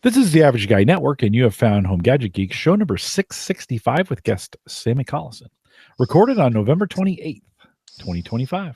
This is the Average Guy Network, and you have found Home Gadget Geeks, show number 665 with guest Sammie Collison, recorded on November 28th, 2025.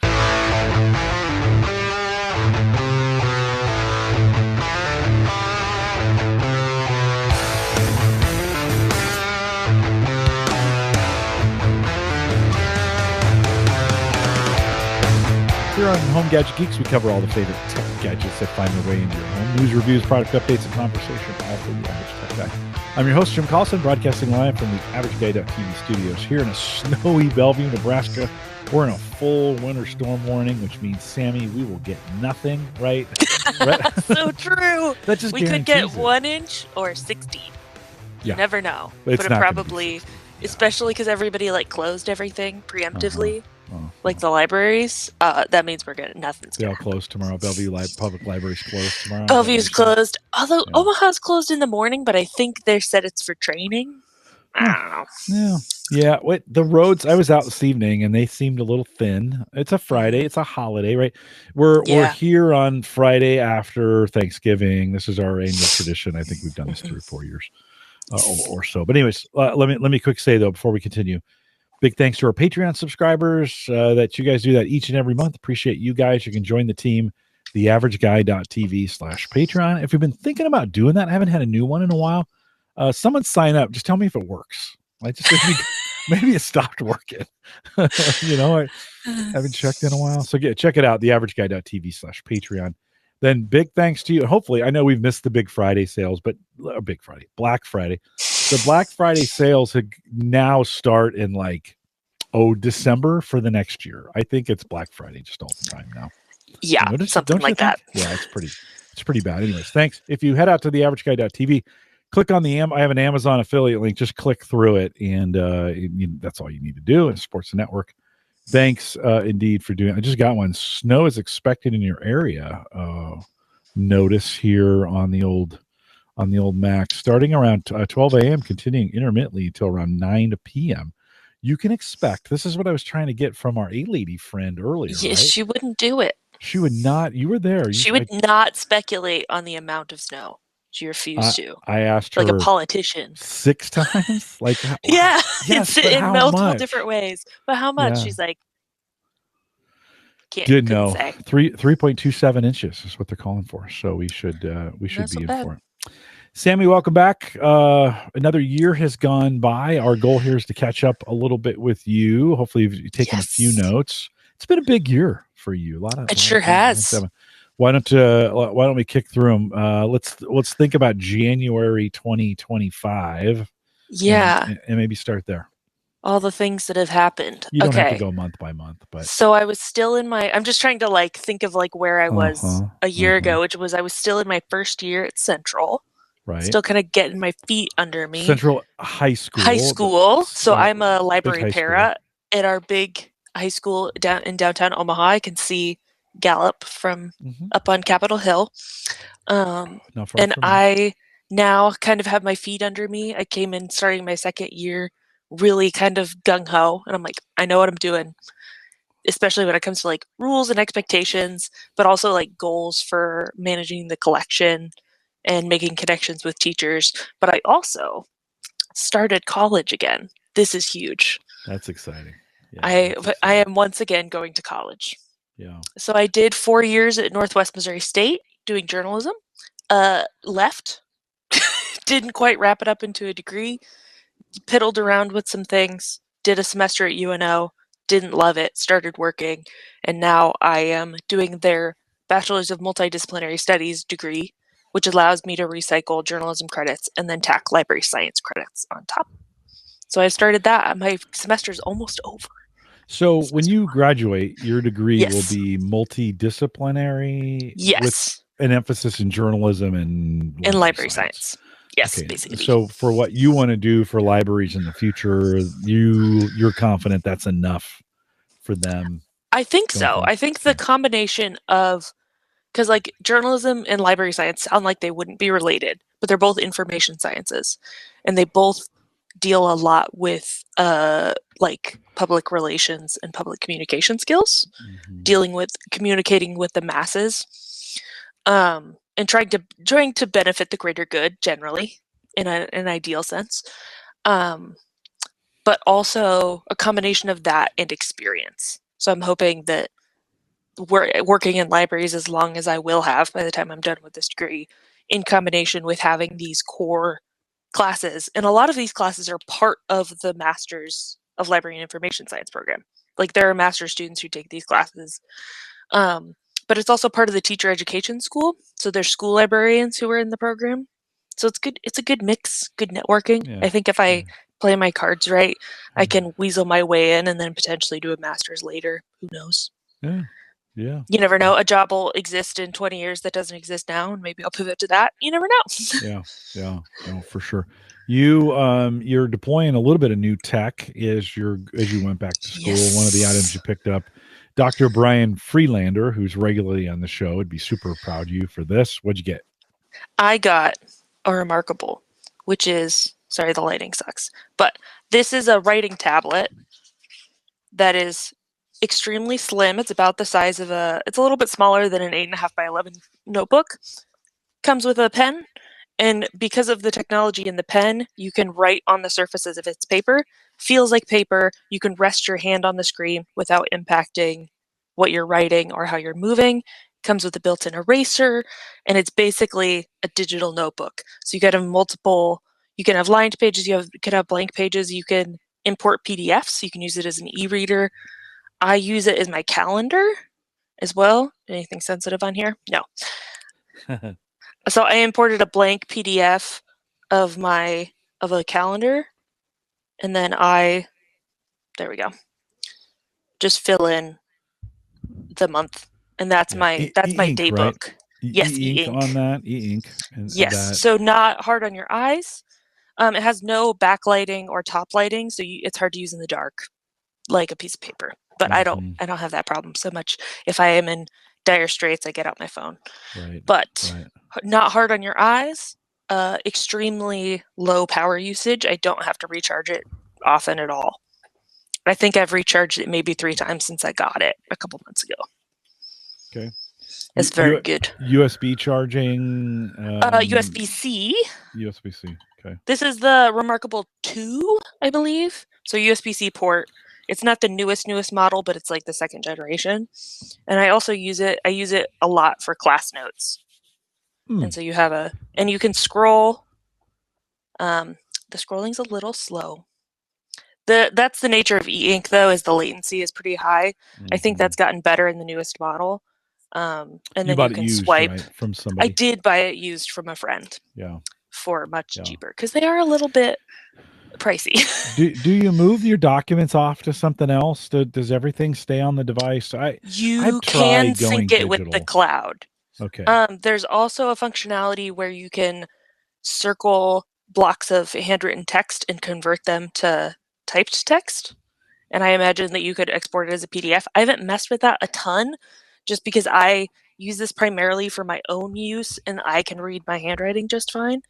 Here on Home Gadget Geeks, we cover all the favorite tech gadgets that find their way into your home. News, reviews, product updates, and conversation, all for the average tech guy. I'm your host, Jim Collison, broadcasting live from the AverageGuy.tv studios here in a snowy Bellevue, Nebraska. We're in a full winter storm warning, which means, Sammie, we will get nothing, right? So true. That just we could get it. 1 inch or 60. You never know. It's but it probably, especially because everybody closed everything preemptively. Like the libraries, that means we're getting nothing. They all closed tomorrow. Bellevue Public Library's closed tomorrow. Bellevue's closed. Although Omaha's closed in the morning, but I think they said it's for training. I don't know. Yeah. Wait, the roads, I was out this evening and they seemed a little thin. It's a Friday. It's a holiday, right? We're here on Friday after Thanksgiving. This is our annual tradition. I think we've done this 3 or 4 years or so. But anyways, let me quick say, though, before we continue, big thanks to our Patreon subscribers that you guys do that each and every month. Appreciate you guys. You can join the team, theaverageguy.tv/Patreon. If you've been thinking about doing that, I haven't had a new one in a while. Someone sign up. Just tell me if it works. Maybe it stopped working. I haven't checked in a while. So check it out, theaverageguy.tv/Patreon. Then big thanks to you. Hopefully, I know we've missed the Big Friday sales, but Black Friday. The Black Friday sales now start in December for the next year. I think it's Black Friday just all the time now. Yeah, something like that. Yeah, it's pretty bad. Anyways, thanks. If you head out to theaverageguy.tv, click on I have an Amazon affiliate link. Just click through it, and that's all you need to do. And supports the network. Thanks indeed for doing it. I just got one. Snow is expected in your area. Notice here on the old Mac, starting around 12 a.m., continuing intermittently until around 9 p.m. You can expect, this is what I was trying to get from our A-Lady friend earlier. Yeah, right? She wouldn't do it. She would not. You were there. She would not speculate on the amount of snow. She refused to. I asked her like a politician 6 times. Yeah, yes, in multiple different ways. But how much? Yeah. She's like, didn't know. 3.27 inches is what they're calling for. So we should be in for it. Sammie, welcome back. Another year has gone by. Our goal here is to catch up a little bit with you. Hopefully, you've taken a few notes. It's been a big year for you. It sure has. Why don't we kick through them? Let's think about January 2025. Yeah, and maybe start there. All the things that have happened. You don't have to go month by month, but so I was still in I'm just trying to think of where I was a year ago, which was I was still in my first year at Central. Right. Still kind of getting my feet under me. Central High School. So I'm a library para at our big high school in downtown Omaha. I can see Gallup from up on Capitol Hill. And I now kind of have my feet under me. I came in starting my second year really kind of gung-ho. And I'm like, I know what I'm doing. Especially when it comes to rules and expectations, but also goals for managing the collection and making connections with teachers. But I also started college again. This is huge. That's exciting. Yeah, I am once again going to college. Yeah. So I did 4 years at Northwest Missouri State doing journalism. Left. Didn't quite wrap it up into a degree. Piddled around with some things. Did a semester at UNO. Didn't love it. Started working. And now I am doing their Bachelor's of Multidisciplinary Studies degree, which allows me to recycle journalism credits and then tack library science credits on top. So I started that. My semester's almost over. So when you graduate, your degree will be multidisciplinary? Yes. With an emphasis in journalism and library science. Yes, basically. So for what you want to do for libraries in the future, you're confident that's enough for them? I think so. I think the combination of, because journalism and library science sound like they wouldn't be related, but they're both information sciences, and they both deal a lot with public relations and public communication skills, dealing with communicating with the masses. and trying to benefit the greater good generally in an ideal sense. But also a combination of that and experience. So I'm hoping that working in libraries as long as I will have by the time I'm done with this degree, in combination with having these core classes. And a lot of these classes are part of the Master's of Library and Information Science program. Like there are master's students who take these classes. But it's also part of the teacher education school. So there's school librarians who are in the program. So it's good. It's a good mix, good networking. Yeah. I think if I play my cards right, I can weasel my way in and then potentially do a master's later. Who knows? Yeah. Yeah. You never know. A job will exist in 20 years that doesn't exist now, and maybe I'll pivot to that. You never know. Yeah. Yeah. No, for sure. You're deploying a little bit of new tech as you went back to school. Yes. One of the items you picked up, Dr. Brian Freelander, who's regularly on the show, would be super proud of you for this. What'd you get? I got a Remarkable, which is, sorry, the lighting sucks, but this is a tablet that is extremely slim. It's about the size of it's a little bit smaller than an 8.5 by 11 notebook. Comes with a pen, and because of the technology in the pen, you can write on the surfaces if it's paper. Feels like paper. You can rest your hand on the screen without impacting what you're writing or how you're moving. Comes with a built-in eraser, and it's basically a digital notebook. So you can have you can have lined pages, you can have blank pages, you can import PDFs, you can use it as an e-reader. I use it as my calendar as well. Anything sensitive on here? No. So I imported a blank PDF of a calendar, and then there we go. Just fill in the month, and that's my day book. Yes, e-ink on that, e-ink. Yes, so not hard on your eyes. It has no backlighting or top lighting, so it's hard to use in the dark, like a piece of paper. But I don't have that problem so much. If I am in dire straits, I get out my phone. Right. But not hard on your eyes. Extremely low power usage. I don't have to recharge it often at all. I think I've recharged it maybe 3 times since I got it a couple months ago. Okay. It's very good. USB charging? USB-C. USB-C, okay. This is the Remarkable 2, I believe. So USB-C port. It's not the newest model, but it's like the 2nd generation. And I also use it a lot for class notes. And so you have and you can scroll. The scrolling's a little slow. That's the nature of e-ink, though, is the latency is pretty high. I think that's gotten better in the newest model. And then you can swipe. Right, from somebody. I did buy it used from a friend. Yeah. For much cheaper, because they are a little bit pricey. do you move your documents off to something else? Does everything stay on the device? You can sync it with the cloud. Okay. There's also a functionality where you can circle blocks of handwritten text and convert them to typed text. And I imagine that you could export it as a PDF. I haven't messed with that a ton, just because I use this primarily for my own use and I can read my handwriting just fine.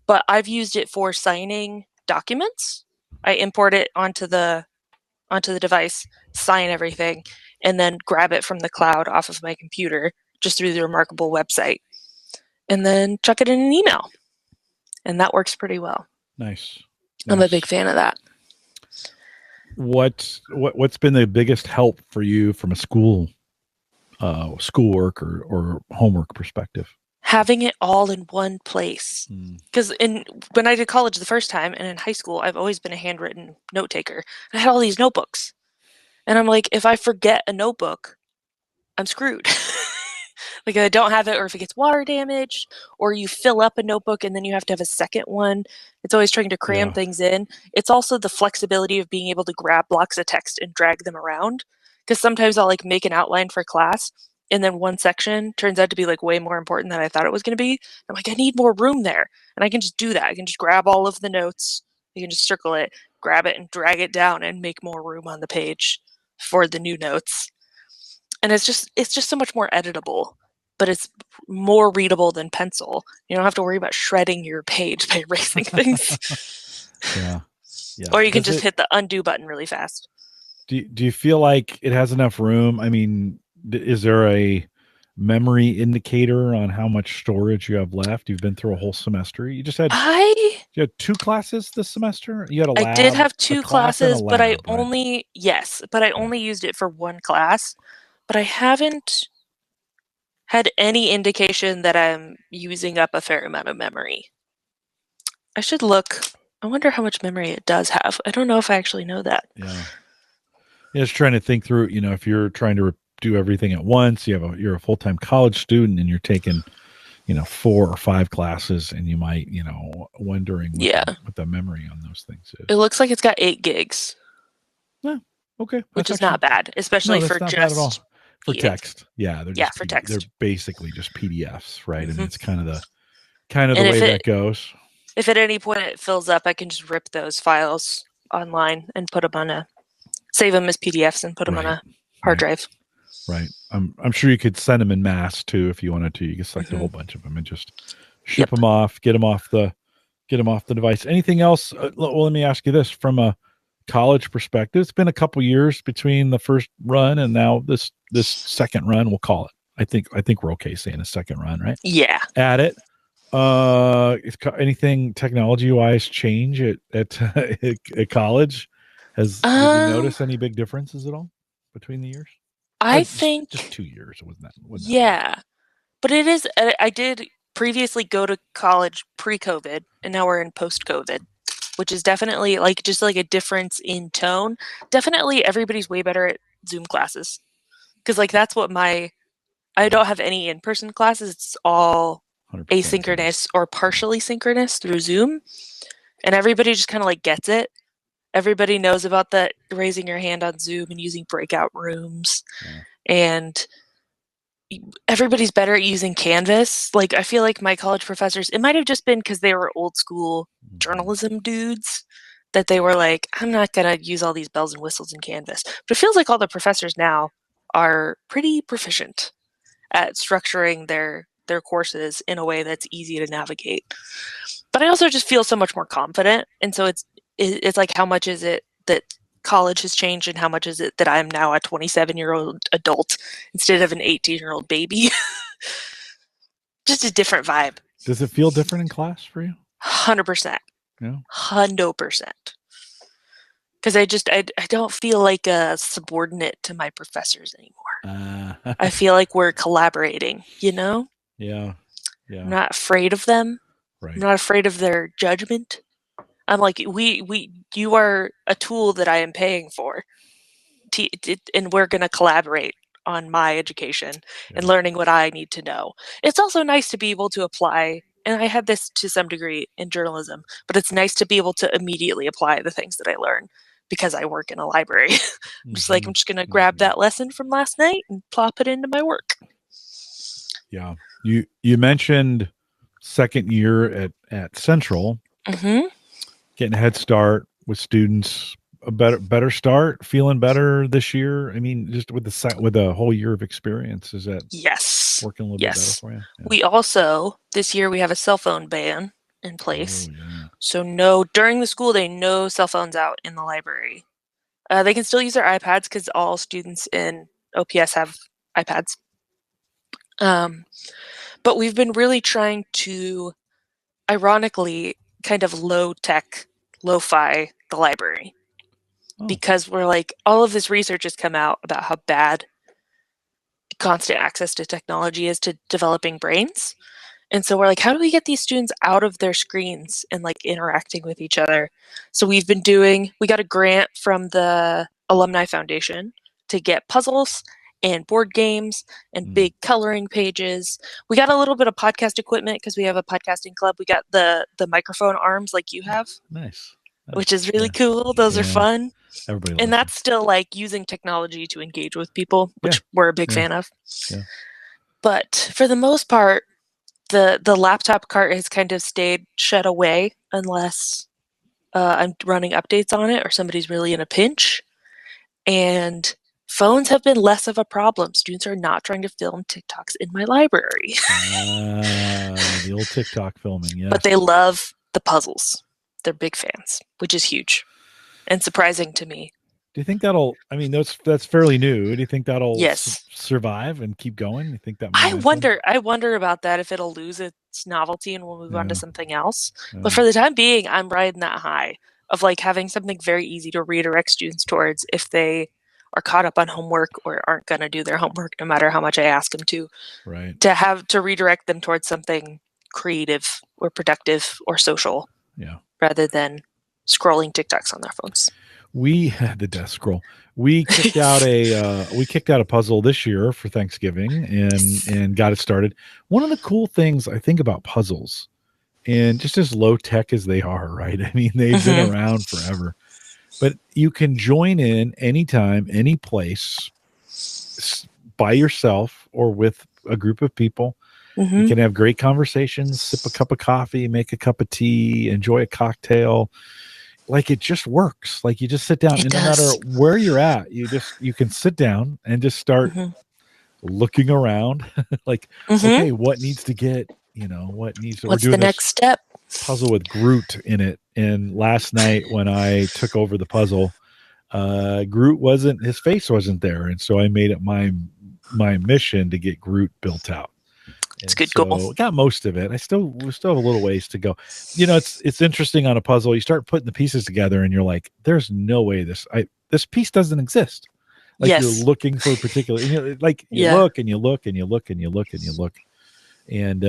But I've used it for signing documents. I import it onto the device, sign everything, and then grab it from the cloud off of my computer just through the Remarkable website, and then chuck it in an email. And that works pretty well. Nice. I'm a big fan of that. What's been the biggest help for you from a schoolwork or homework perspective? Having it all in one place. Because when I did college the first time and in high school, I've always been a handwritten note taker. I had all these notebooks. And I'm like, if I forget a notebook, I'm screwed. Like, I don't have it, or if it gets water damaged, or you fill up a notebook and then you have to have a second one. It's always trying to cram things in. It's also the flexibility of being able to grab blocks of text and drag them around. Because sometimes I'll like make an outline for class, and then one section turns out to be like way more important than I thought it was going to be. I'm like, I need more room there. And I can just do that. I can just grab all of the notes. You can just circle it, grab it, and drag it down and make more room on the page for the new notes. And it's just so much more editable, but it's more readable than pencil. You don't have to worry about shredding your page by erasing things. Yeah. Or you can just hit the undo button really fast. Do you feel like it has enough room? I mean, is there a memory indicator on how much storage you have left? You've been through a whole semester. You just had you had 2 classes this semester. You had a lab. I did have 2 classes, but I only used it for 1 class. But I haven't had any indication that I'm using up a fair amount of memory. I should look. I wonder how much memory it does have. I don't know if I actually know that. Yeah. Just trying to think through, if you're trying to do everything at once, you're a full-time college student and you're taking, 4 or 5 classes, and you might, wondering what the memory on those things is. It looks like it's got 8 gigs. Yeah. Okay. Which is not bad, especially for just bad at all. For text. Yeah, they're for text. They're basically just PDFs, right? And it's kind of the way that goes. If at any point it fills up, I can just rip those files online and put them save them as PDFs and put them on a hard drive. Right. I'm sure you could send them in mass too if you wanted to. You could select a whole bunch of them and just ship them off, get them off the device. Anything else? Well, let me ask you this: from a college perspective, it's been a couple years between the first run and now this second run. We'll call it. I think we're okay saying a second run, right? Yeah. At it. Anything technology wise change at college? Did you notice any big differences at all between the years? I think just 2 years. It wasn't that. Yeah, but it is. I did previously go to college pre-COVID, and now we're in post-COVID, which is definitely just a difference in tone. Definitely, everybody's way better at Zoom classes because that's what I don't have any in-person classes. It's all asynchronous or partially synchronous through Zoom, and everybody just kind of gets it. Everybody knows about the raising your hand on Zoom and using breakout rooms, and everybody's better at using Canvas. I feel like my college professors, it might have just been because they were old school journalism dudes that they were like, I'm not going to use all these bells and whistles in Canvas. But it feels like all the professors now are pretty proficient at structuring their courses in a way that's easy to navigate. But I also just feel so much more confident. And so it's like, how much is it that college has changed and how much is it that I'm now a 27-year-old adult instead of an 18-year-old baby? Just a different vibe. Does it feel different in class for you? 100%. Yeah. 100%. Because I don't feel like a subordinate to my professors anymore. I feel like we're collaborating, Yeah. I'm not afraid of them. Right. I'm not afraid of their judgment. I'm like, you are a tool that I am paying for, and we're going to collaborate on my education and learning what I need to know. It's also nice to be able to apply, and I had this to some degree in journalism, but it's nice to be able to immediately apply the things that I learn because I work in a library. I'm just going to grab that lesson from last night and plop it into my work. Yeah. You mentioned second year at Central. Mm-hmm. Getting a head start with students, a better start, feeling better this year. I mean, just with a whole year of experience, is that working a little bit better for you? Yeah. We also this year we have a cell phone ban in place. So during the school day, no cell phones out in the library. They can still use their iPads because all students in OPS have iPads. But we've been really trying to, ironically, kind of lo-fi the library. Because we're like, all of this research has come out about how bad constant access to technology is to developing brains. And so we're like, how do we get these students out of their screens and interacting with each other? So we got a grant from the Alumni Foundation to get puzzles and board games and big coloring pages. We got a little bit of podcast equipment because we have a podcasting club. We got the microphone arms like you have. Nice. Which is really cool. Those are fun. Everybody and that's still using technology to engage with people, which we're a big fan of. Yeah. But for the most part, the laptop cart has kind of stayed shut away unless I'm running updates on it or somebody's really in a pinch. And phones have been less of a problem. Students are not trying to film TikToks in my library. The old TikTok filming, yeah. But they love the puzzles. They're big fans, which is huge and surprising to me. Do you think that'll? I mean, that's fairly new. Do you think that'll Yes. survive and keep going? You think that I momentum? wonder about that, if it'll lose its novelty and we'll move on to something else. Yeah. But for the time being, I'm riding that high of like having something very easy to redirect students towards if they are caught up on homework or aren't going to do their homework, no matter how much I ask them to. Right. To have to redirect them towards something creative or productive or social. Yeah. Rather than scrolling TikToks on their phones. We had the death scroll. We kicked out a puzzle this year for Thanksgiving and got it started. One of the cool things I think about puzzles, and just as low tech as they are, right? I mean, they've been around forever, but you can join in anytime, any place, by yourself or with a group of people. You can have great conversations, sip a cup of coffee, make a cup of tea, enjoy a cocktail. Like, it just works. Like, you just sit down, and no matter where you're at, you can sit down and just start looking around. Like, okay, what needs to get, what needs to, what's the next step? Puzzle with Groot in it. And last night when I took over the puzzle, Groot his face wasn't there. And so I made it my mission to get Groot built out. It's a good goal. Got most of it. We still have a little ways to go. It's interesting on a puzzle. You start putting the pieces together, and you're like, "There's no way this piece doesn't exist." Like, you're looking for a particular. You look and you look and you look and you look and you look, and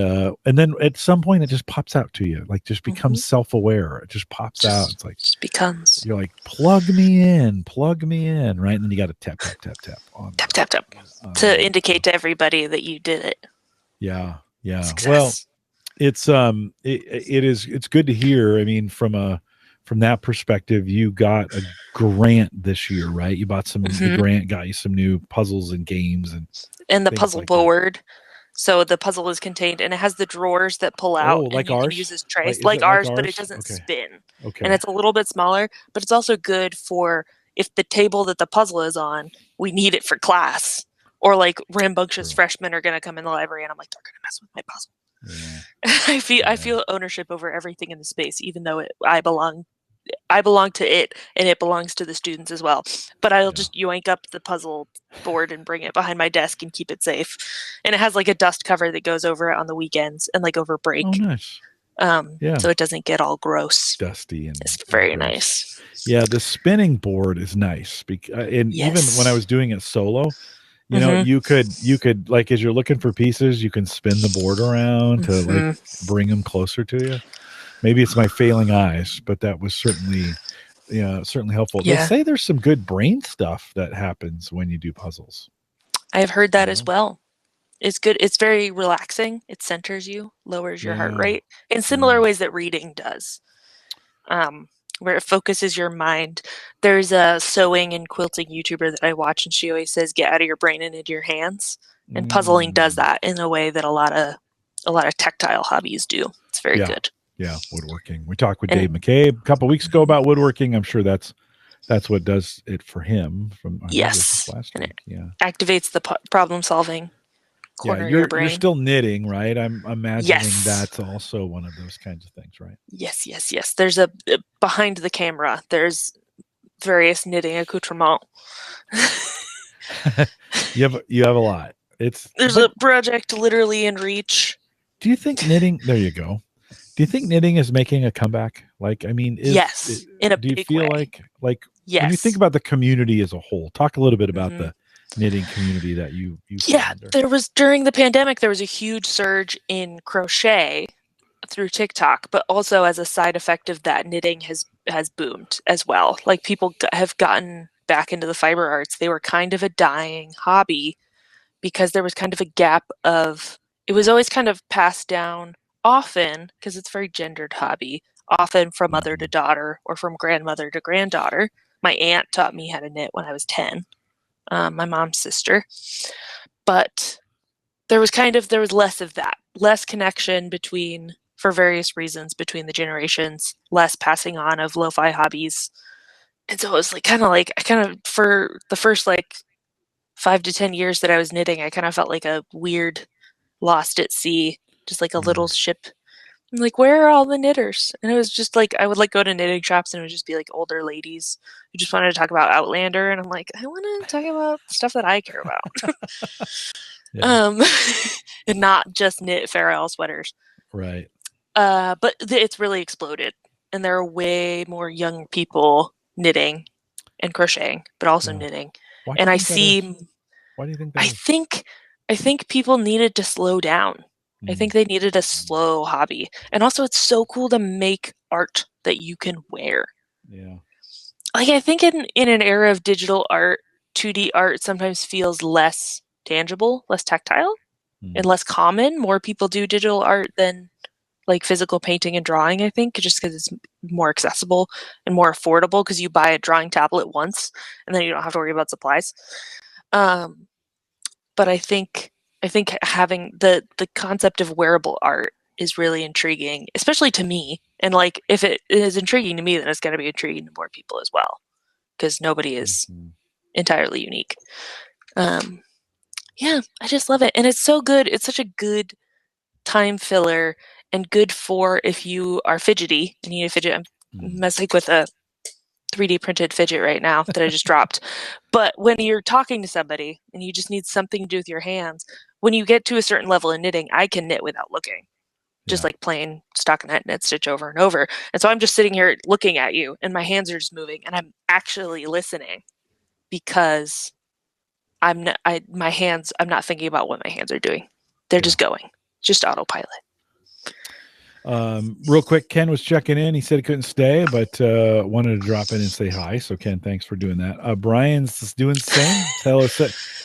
then at some point it just pops out to you. Like, just becomes self-aware. It just pops out. It's like just becomes. You're like, plug me in, right? And then you got to tap on tap to indicate to everybody that you did it. Yeah. Success. Well, it's good to hear. I mean, from that perspective, you got a grant this year, right? You bought the grant got you some new puzzles and games and the puzzle board. So the puzzle is contained, and it has the drawers that pull out, like and you ours? can use as trays, like ours, but it doesn't spin. Okay. And it's a little bit smaller, but it's also good for if the table that the puzzle is on, we need it for class. Or like rambunctious freshmen are going to come in the library, and I'm like, they're going to mess with my puzzle. Yeah. I feel ownership over everything in the space, even though I belong to it, and it belongs to the students as well. But I'll just yoink up the puzzle board and bring it behind my desk and keep it safe. And it has like a dust cover that goes over it on the weekends and like over break. Oh, nice. So it doesn't get all gross, dusty, and it's very nice. Yeah, the spinning board is nice, and even when I was doing it solo. You could like, as you're looking for pieces, you can spin the board around to like bring them closer to you. Maybe it's my failing eyes, but that was certainly helpful. They say there's some good brain stuff that happens when you do puzzles. I have heard that as well. It's good. It's very relaxing. It centers you, lowers your heart rate in similar ways that reading does. Where it focuses your mind. There's a sewing and quilting YouTuber that I watch, and she always says, get out of your brain and into your hands. And puzzling does that in a way that a lot of tactile hobbies do. It's very good. Yeah, woodworking. We talked with Dave McCabe a couple of weeks ago about woodworking. I'm sure that's what does it for him. Last week. Activates the problem solving corner of your brain. You're still knitting, right? I'm imagining that's also one of those kinds of things, right? Yes. There's behind the camera, there's various knitting accoutrements. You have a lot. There's a project literally in reach. Do you think knitting? There you go. Do you think knitting is making a comeback? Like, I mean, yes, in a do you big feel way. like yes. When you think about the community as a whole, talk a little bit about the knitting community that you there was during the pandemic, there was a huge surge in crochet through TikTok, but also as a side effect of that, knitting has boomed as well. Like, people have gotten back into the fiber arts. They were kind of a dying hobby because there was kind of a gap of, it was always kind of passed down often, because it's a very gendered hobby, often from mother to daughter or from grandmother to granddaughter. My aunt taught me how to knit when I was 10. My mom's sister. But there was less of that, less connection for various reasons, between the generations, less passing on of lo-fi hobbies. And so it was for the first 5 to 10 years that I was knitting, I kind of felt like a weird lost at sea, just like a little ship I'm like, where are all the knitters? And it was just like, I would like go to knitting shops and it would just be like older ladies who just wanted to talk about Outlander. And I'm like, I want to talk about stuff that I care about. And not just knit Farrell sweaters. Right. But it's really exploded. And there are way more young people knitting and crocheting, but also knitting. And I see... Why do you think that is? I think people needed to slow down. I think they needed a slow hobby. And also it's so cool to make art that you can wear. Yeah. Like, I think in an era of digital art, 2D art sometimes feels less tangible, less tactile, and less common. More people do digital art than like physical painting and drawing, I think, just because it's more accessible and more affordable because you buy a drawing tablet once and then you don't have to worry about supplies. But I think having the concept of wearable art is really intriguing, especially to me. And like, if it is intriguing to me, then it's going to be intriguing to more people as well, because nobody is entirely unique. Yeah, I just love it. And it's so good. It's such a good time filler and good for if you are fidgety and you need a fidget. I'm messing with a 3D printed fidget right now that I just dropped. But when you're talking to somebody and you just need something to do with your hands, when you get to a certain level in knitting, I can knit without looking. Just like plain stockinette knit stitch over and over. And so I'm just sitting here looking at you and my hands are just moving and I'm actually listening because I'm not thinking about what my hands are doing. They're just going. Just autopilot. Real quick, Ken was checking in. He said he couldn't stay, but wanted to drop in and say hi. So, Ken, thanks for doing that. Brian's doing the same.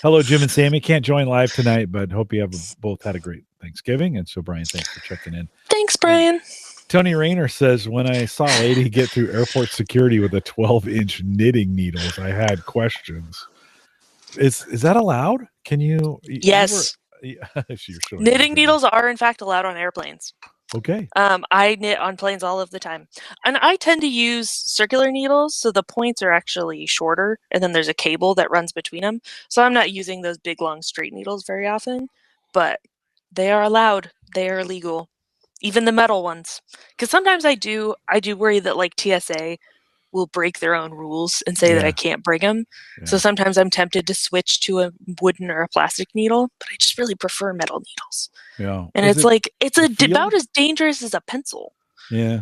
Hello, Jim and Sammie. Can't join live tonight, but hope you have both had a great Thanksgiving. And so, Brian, thanks for checking in. Thanks, Brian. Tony Rayner says, when I saw a lady get through airport security with a 12-inch knitting needles, I had questions. Is that allowed? Can you? Yes. Knitting needles are, in fact, allowed on airplanes. Okay. I knit on planes all of the time. And I tend to use circular needles, so the points are actually shorter, and then there's a cable that runs between them. So I'm not using those big, long, straight needles very often, but they are allowed. They are legal. Even the metal ones. Because sometimes I do worry that, like, TSA will break their own rules and say that I can't bring them. Yeah. So sometimes I'm tempted to switch to a wooden or a plastic needle, but I just really prefer metal needles. Yeah. And it's about as dangerous as a pencil. Yeah.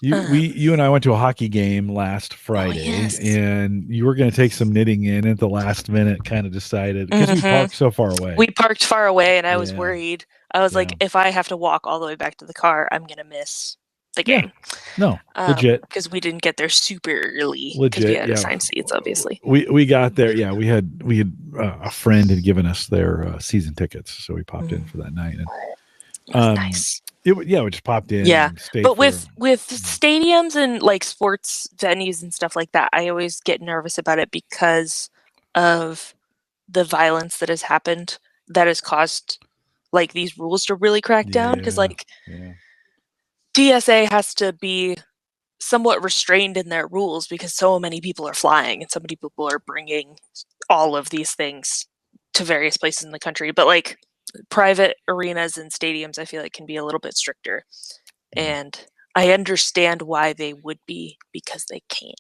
You and I went to a hockey game last Friday, and you were going to take some knitting in at the last minute, kind of decided, because we parked so far away. We parked far away, and I was worried. I was like, if I have to walk all the way back to the car, I'm going to miss the game. No, legit. Because we didn't get there super early. Legit, we had assigned seats, obviously. We got there. Yeah, we had a friend had given us their season tickets, so we popped in for that night. And, nice. We just popped in. Yeah, but with stadiums and like sports venues and stuff like that, I always get nervous about it because of the violence that has happened that has caused like these rules to really crack down. Because TSA has to be somewhat restrained in their rules because so many people are flying and so many people are bringing all of these things to various places in the country. But like private arenas and stadiums, I feel like can be a little bit stricter. And I understand why they would be, because they can.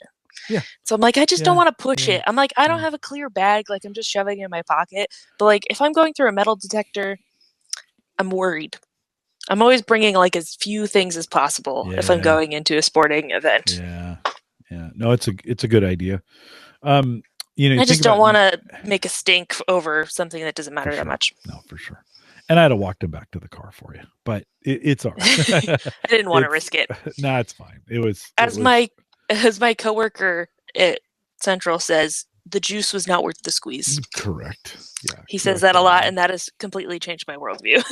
Yeah. So I'm like, I just don't want to push it. I'm like, I don't have a clear bag. Like I'm just shoving it in my pocket. But like, if I'm going through a metal detector, I'm worried. I'm always bringing like as few things as possible if I'm going into a sporting event. Yeah. No, it's a good idea. I just don't want to make a stink over something that doesn't matter that much. No, for sure. And I had to walk them back to the car for you, but it's all right. I didn't want to risk it. No, it's fine. As my coworker at Central says, the juice was not worth the squeeze. Correct. Yeah. He says that a lot, and that has completely changed my worldview.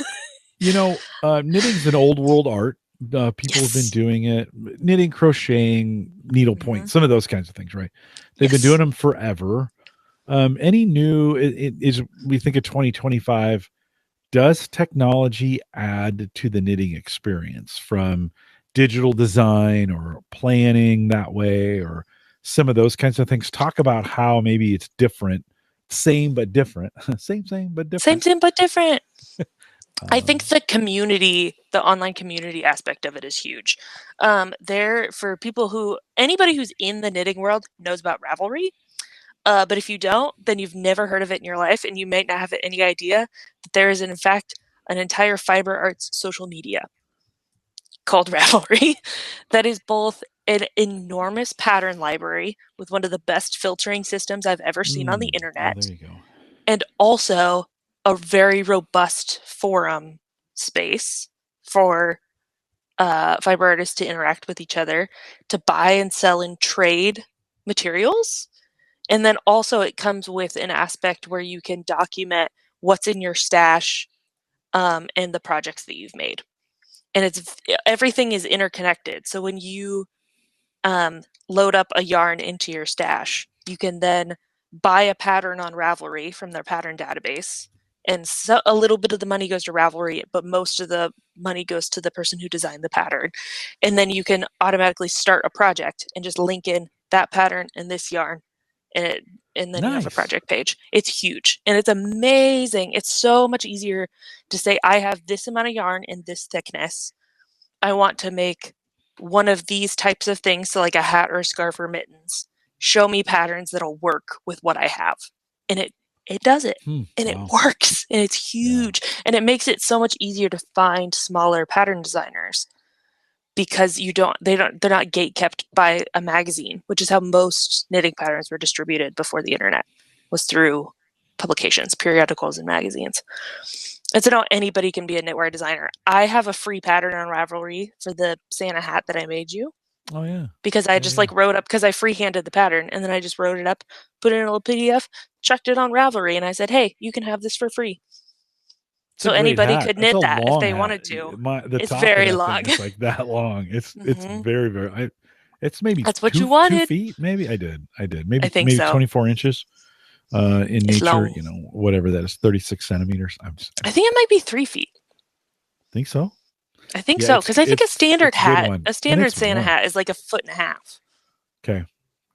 Knitting's an old world art. People have been doing it, knitting, crocheting, needlepoint, some of those kinds of things, right? They've been doing them forever. Any new, we think of 2025, does technology add to the knitting experience from digital design or planning that way, or some of those kinds of things? Talk about how maybe it's different, same but different. Same but different. Same but different. I think the community, the online community aspect of it is huge. For anybody who's in the knitting world knows about Ravelry. But if you don't, then you've never heard of it in your life, and you might not have any idea that there is, in fact, an entire fiber arts social media called Ravelry that is both an enormous pattern library with one of the best filtering systems I've ever seen on the internet. There you go. And also a very robust forum space for fiber artists to interact with each other, to buy and sell and trade materials. And then also it comes with an aspect where you can document what's in your stash and the projects that you've made. And everything is interconnected. So when you load up a yarn into your stash, you can then buy a pattern on Ravelry from their pattern database. And so a little bit of the money goes to Ravelry, but most of the money goes to the person who designed the pattern. And then you can automatically start a project and just link in that pattern and this yarn. And then you have a project page. It's huge and it's amazing. It's so much easier to say, I have this amount of yarn in this thickness. I want to make one of these types of things, so like a hat or a scarf or mittens. Show me patterns that'll work with what I have. And it does it. And it works. And it's huge. Yeah. And it makes it so much easier to find smaller pattern designers, because they're not gate kept by a magazine, which is how most knitting patterns were distributed before the internet, was through publications, periodicals, and magazines. And so now anybody can be a knitwear designer. I have a free pattern on Ravelry for the Santa hat that I made you. Oh yeah. Because I just wrote up, because I freehanded the pattern, and then I just wrote it up, put it in a little PDF, chucked it on Ravelry, and I said, hey, you can have this for free. So anybody could knit that if they wanted to. It's very long. It's like that long. It's very, very. It's maybe that's what you wanted. 2 feet. Maybe I did. Maybe I think so. 24 inches. In nature, long. Whatever that is, 36 centimeters. I think it might be 3 feet. Think so? I think so, because I think a standard Santa hat is like 1.5 feet.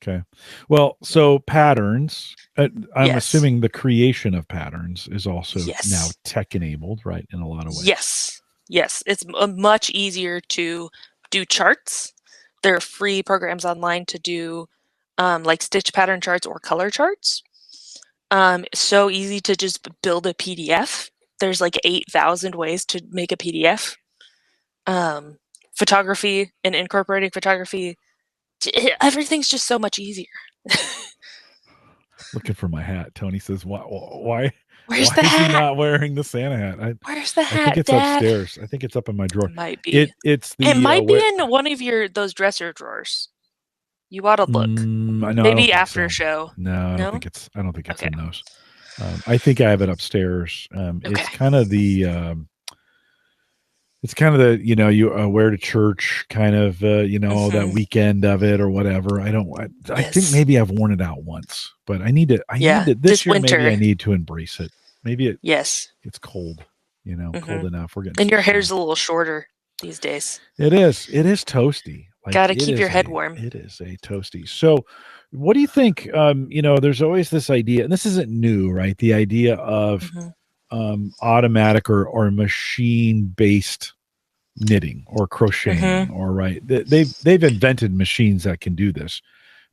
Okay. Well, so patterns. I'm assuming the creation of patterns is also now tech enabled, right? In a lot of ways. Yes. It's much easier to do charts. There are free programs online to do like stitch pattern charts or color charts. So easy to just build a PDF. There's like 8,000 ways to make a PDF. Photography and incorporating photography, everything's just so much easier. Looking for my hat. Tony says, why Where's the hat? Is he not wearing the Santa hat? Where's the hat, I think it's Dad? upstairs. I think it's up in my drawer. It might be. It might be in one of those dresser drawers. You ought to look. Maybe after show. No, I don't think it's in those. I think I have it upstairs. It's kind of the you wear to church kind of that weekend of it or whatever. I think maybe I've worn it out once, but I need to this year winter. Maybe I need to embrace it. Maybe it's cold, cold enough. We're getting, and your hair's a little shorter these days. It is toasty. Got to keep your head warm. It is a toasty. So what do you think? There's always this idea, and this isn't new, right? The idea of automatic or machine-based knitting or crocheting, or right? They've invented machines that can do this,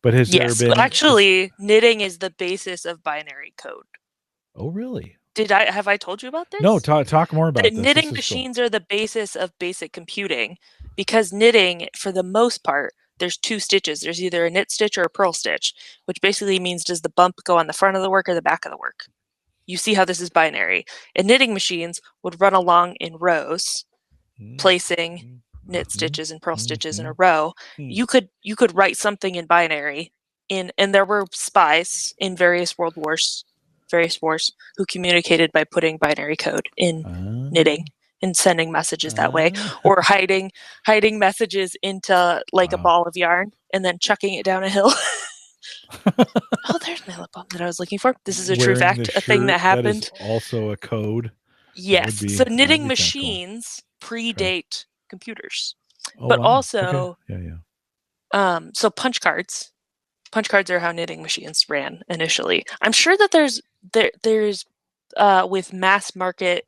but has there been? Actually, knitting is the basis of binary code. Oh, really? Have I told you about this? No, talk more about this. Knitting machines are the basis of basic computing, because knitting, for the most part, there's 2 stitches. There's either a knit stitch or a purl stitch, which basically means, does the bump go on the front of the work or the back of the work? You see how this is binary. And knitting machines would run along in rows, placing knit stitches and purl stitches in a row. You could write something in binary, and there were spies in various wars who communicated by putting binary code in knitting and sending messages that way, or hiding messages into a ball of yarn and then chucking it down a hill. Oh, there's my lip balm that I was looking for. This is a true fact, a thing that happened. That is also a code. Yes. So knitting machines predate computers, but also, so punch cards are how knitting machines ran initially. I'm sure that there's with mass market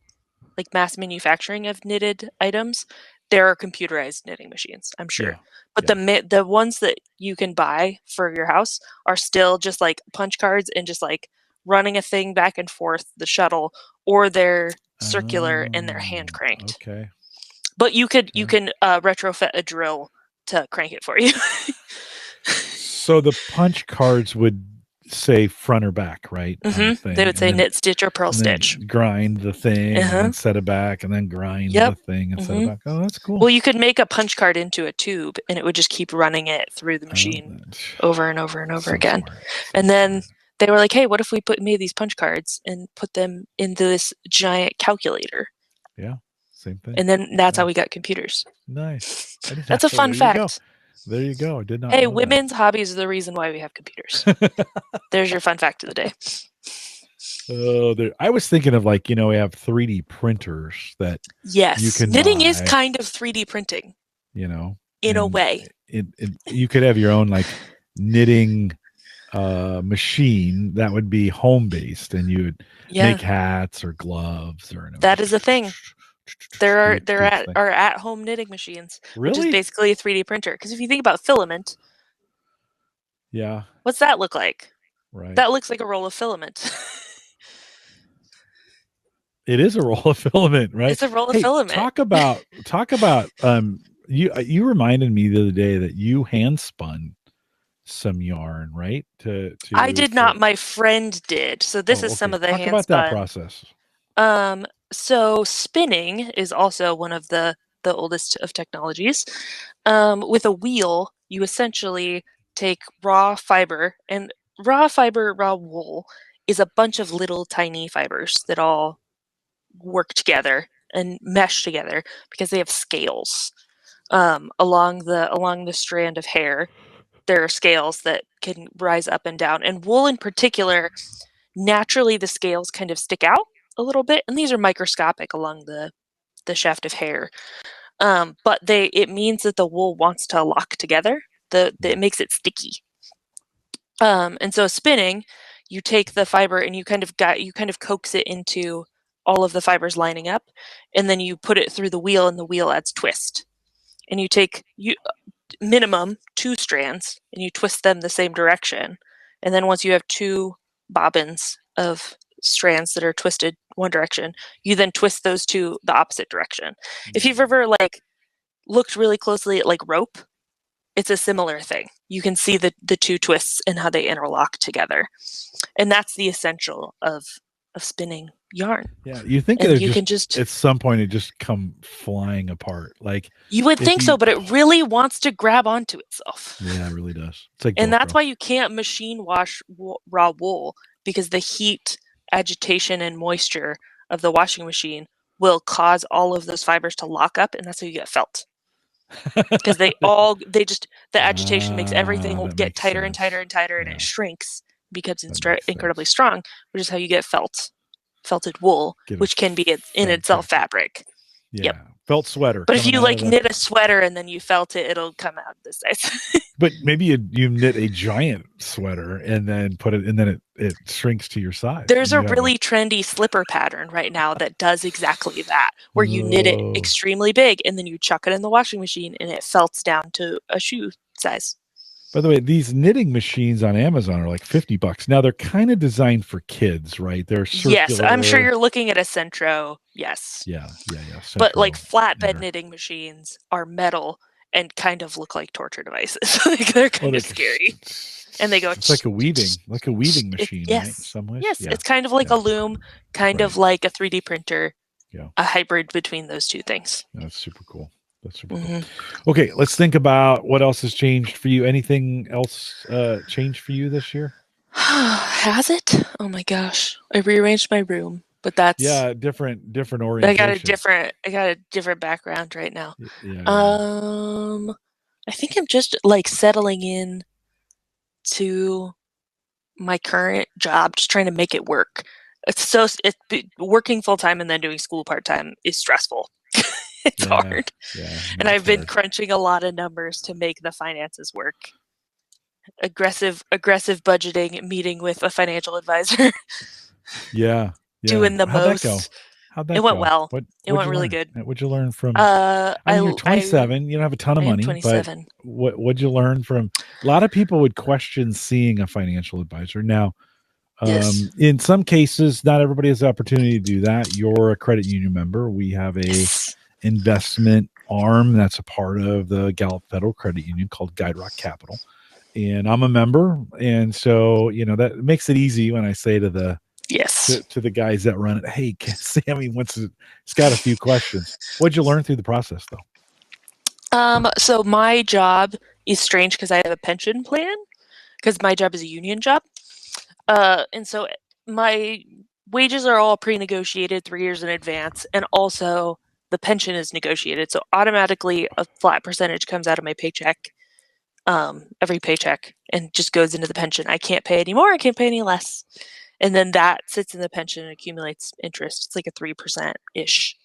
like mass manufacturing of knitted items, there are computerized knitting machines, I'm sure. But the ones that you can buy for your house are still just like punch cards and just like running a thing back and forth, the shuttle, or they're circular and they're hand cranked. Okay. But you can retrofit a drill to crank it for you. So the punch cards would say front or back, right? Mm-hmm. They would say knit stitch or purl stitch. Grind the thing and then set it back, and then grind the thing and set it back. Oh, that's cool. Well, you could make a punch card into a tube, and it would just keep running it through the machine over and over and over again. And then they were like, "Hey, what if we made these punch cards and put them into this giant calculator?" Yeah, same thing. And then that's how we got computers. Nice. That's a fun fact. There you go. I did not. Hey, women's hobbies are the reason why we have computers. There's your fun fact of the day. I was thinking of like, we have 3D printers that you can knitting buy, is kind of 3D printing. In a way. You could have your own like knitting machine that would be home based, and you would make hats or gloves or that is a thing. There are at home knitting machines, which is basically a 3D printer. Because if you think about filament, what's that look like? Right. That looks like a roll of filament. It is a roll of filament, right? It's a roll of filament. Talk about you reminded me the other day that you hand spun some yarn, right? I did not. My friend did. So this is some of the hand spun. Talk about that process. So spinning is also one of the oldest of technologies. With a wheel, you essentially take raw fiber, and raw wool is a bunch of little tiny fibers that all work together and mesh together because they have scales. Along the strand of hair, there are scales that can rise up and down. And wool in particular, naturally the scales kind of stick out a little bit, and these are microscopic along the shaft of hair. But it means that the wool wants to lock together. It makes it sticky. And so spinning, you take the fiber and you kind of coax it into all of the fibers lining up, and then you put it through the wheel, and the wheel adds twist. And you take minimum 2 strands and you twist them the same direction. And then once you have 2 bobbins of strands that are twisted one direction, you then twist those 2 the opposite direction. If you've ever looked really closely at rope, it's a similar thing. You can see the 2 twists and how they interlock together. And that's the essential of spinning yarn. Yeah, you think you can just at some point it just come flying apart. Like you would think so, but it really wants to grab onto itself. Yeah, it really does. It's like, and that's why you can't machine wash raw wool, because the heat, agitation, and moisture of the washing machine will cause all of those fibers to lock up, and that's how you get felt. Because the agitation makes everything get tighter and tighter and tighter, and it shrinks, becomes incredibly strong, which is how you get felted wool, which can be in itself fabric. Yeah. Yep. Felt sweater. But if you knit a sweater and then you felt it, it'll come out this size. But maybe you knit a giant sweater and then put it, and then it shrinks to your size. There's a really trendy slipper pattern right now that does exactly that, where you knit it extremely big and then you chuck it in the washing machine and it felts down to a shoe size. By the way, these knitting machines on Amazon are like $50. Now they're kind of designed for kids, right? They're circular. Yes, I'm sure you're looking at a Centro. Yes. Yeah. Centro, but flatbed knitting machines are metal and kind of look like torture devices. They're kind of scary. And they go. It's like a weaving machine, right? In some ways. Yes, it's kind of like a loom, kind of like a 3D printer. Yeah. A hybrid between those two things. That's super cool. That's super cool. Okay, let's think about what else has changed for you. Anything else changed for you this year? Has it? Oh my gosh. I rearranged my room, but that's different orientation. I got a different background right now. I think I'm just settling in to my current job, just trying to make it work. It's working full time and then doing school part time is stressful. It's hard. Yeah, and I've been crunching a lot of numbers to make the finances work. Aggressive budgeting, meeting with a financial advisor. Yeah. Doing the most. How'd that It went go? well. It went really good. What'd you learn from? I mean, you're 27. You don't have a ton of money, 27. But what'd you learn from? A lot of people would question seeing a financial advisor. Now, yes. In some cases, not everybody has the opportunity to do that. You're a credit union member. We have a investment arm that's a part of the Gallup Federal Credit Union called Guide Rock Capital, and I'm a member. And so, that makes it easy when I say to the to the guys that run it, hey, Sammie he's got a few questions. What'd you learn through the process, though? So my job is strange because I have a pension plan because my job is a union job. And so my wages are all pre-negotiated 3 years in advance, and also the pension is negotiated. So automatically a flat percentage comes out of my paycheck, every paycheck, and just goes into the pension. I can't pay any more, I can't pay any less. And then that sits in the pension and accumulates interest. It's like a 3%-ish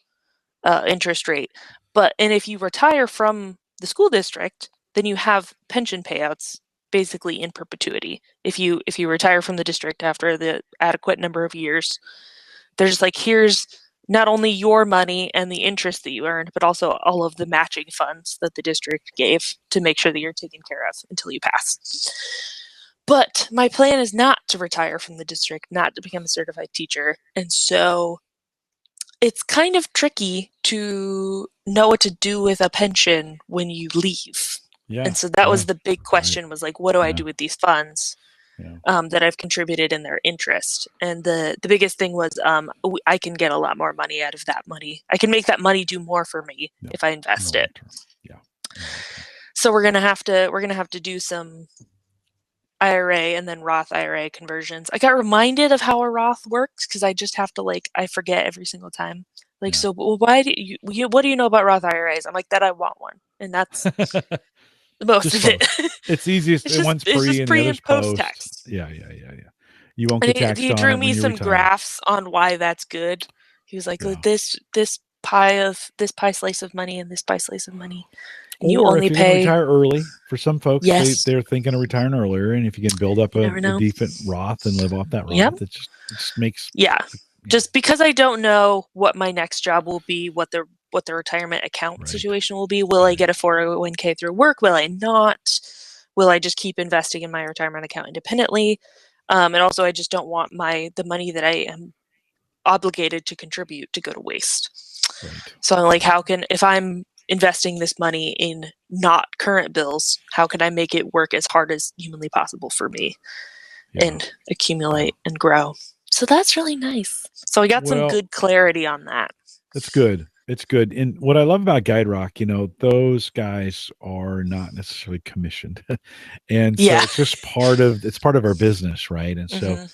interest rate. And if you retire from the school district, then you have pension payouts basically in perpetuity. If you retire from the district after the adequate number of years, they're just like, here's not only your money and the interest that you earned, but also all of the matching funds that the district gave to make sure that you're taken care of until you pass. But my plan is not to retire from the district, not to become a certified teacher. And so it's kind of tricky to know what to do with a pension when you leave. Yeah. And so that was the big question, was like, what do I do with these funds that I've contributed in their interest? And the biggest thing was I can get a lot more money out of that money. I can make that money do more for me if I invest it. Yeah. So we're gonna have to do some IRA and then Roth IRA conversions. I got reminded of how a Roth works because I just have to I forget every single time. So why do what do you know about Roth IRAs? I'm like, that I want one, and that's most of it. It's easiest. One's pre and the other's post tax. Yeah. You won't get taxed on it. He drew me some graphs on why that's good. He was like, this pie slice of money and this pie slice of money. And you only if you're pay. Gonna retire early. For some folks, they're thinking of retiring earlier, and if you can build up a decent Roth and live off that Roth, it just makes Just because I don't know what my next job will be, what the retirement account situation will be. Will I get a 401k through work? Will I not? Will I just keep investing in my retirement account independently? And also, I just don't want the money that I am obligated to contribute to go to waste. So I'm like, if I'm investing this money in not current bills, how can I make it work as hard as humanly possible for me and accumulate and grow? So that's really nice. So I got some good clarity on that. That's good. It's good. And what I love about Guide Rock, those guys are not necessarily commissioned. And so it's just part of our business, right? And so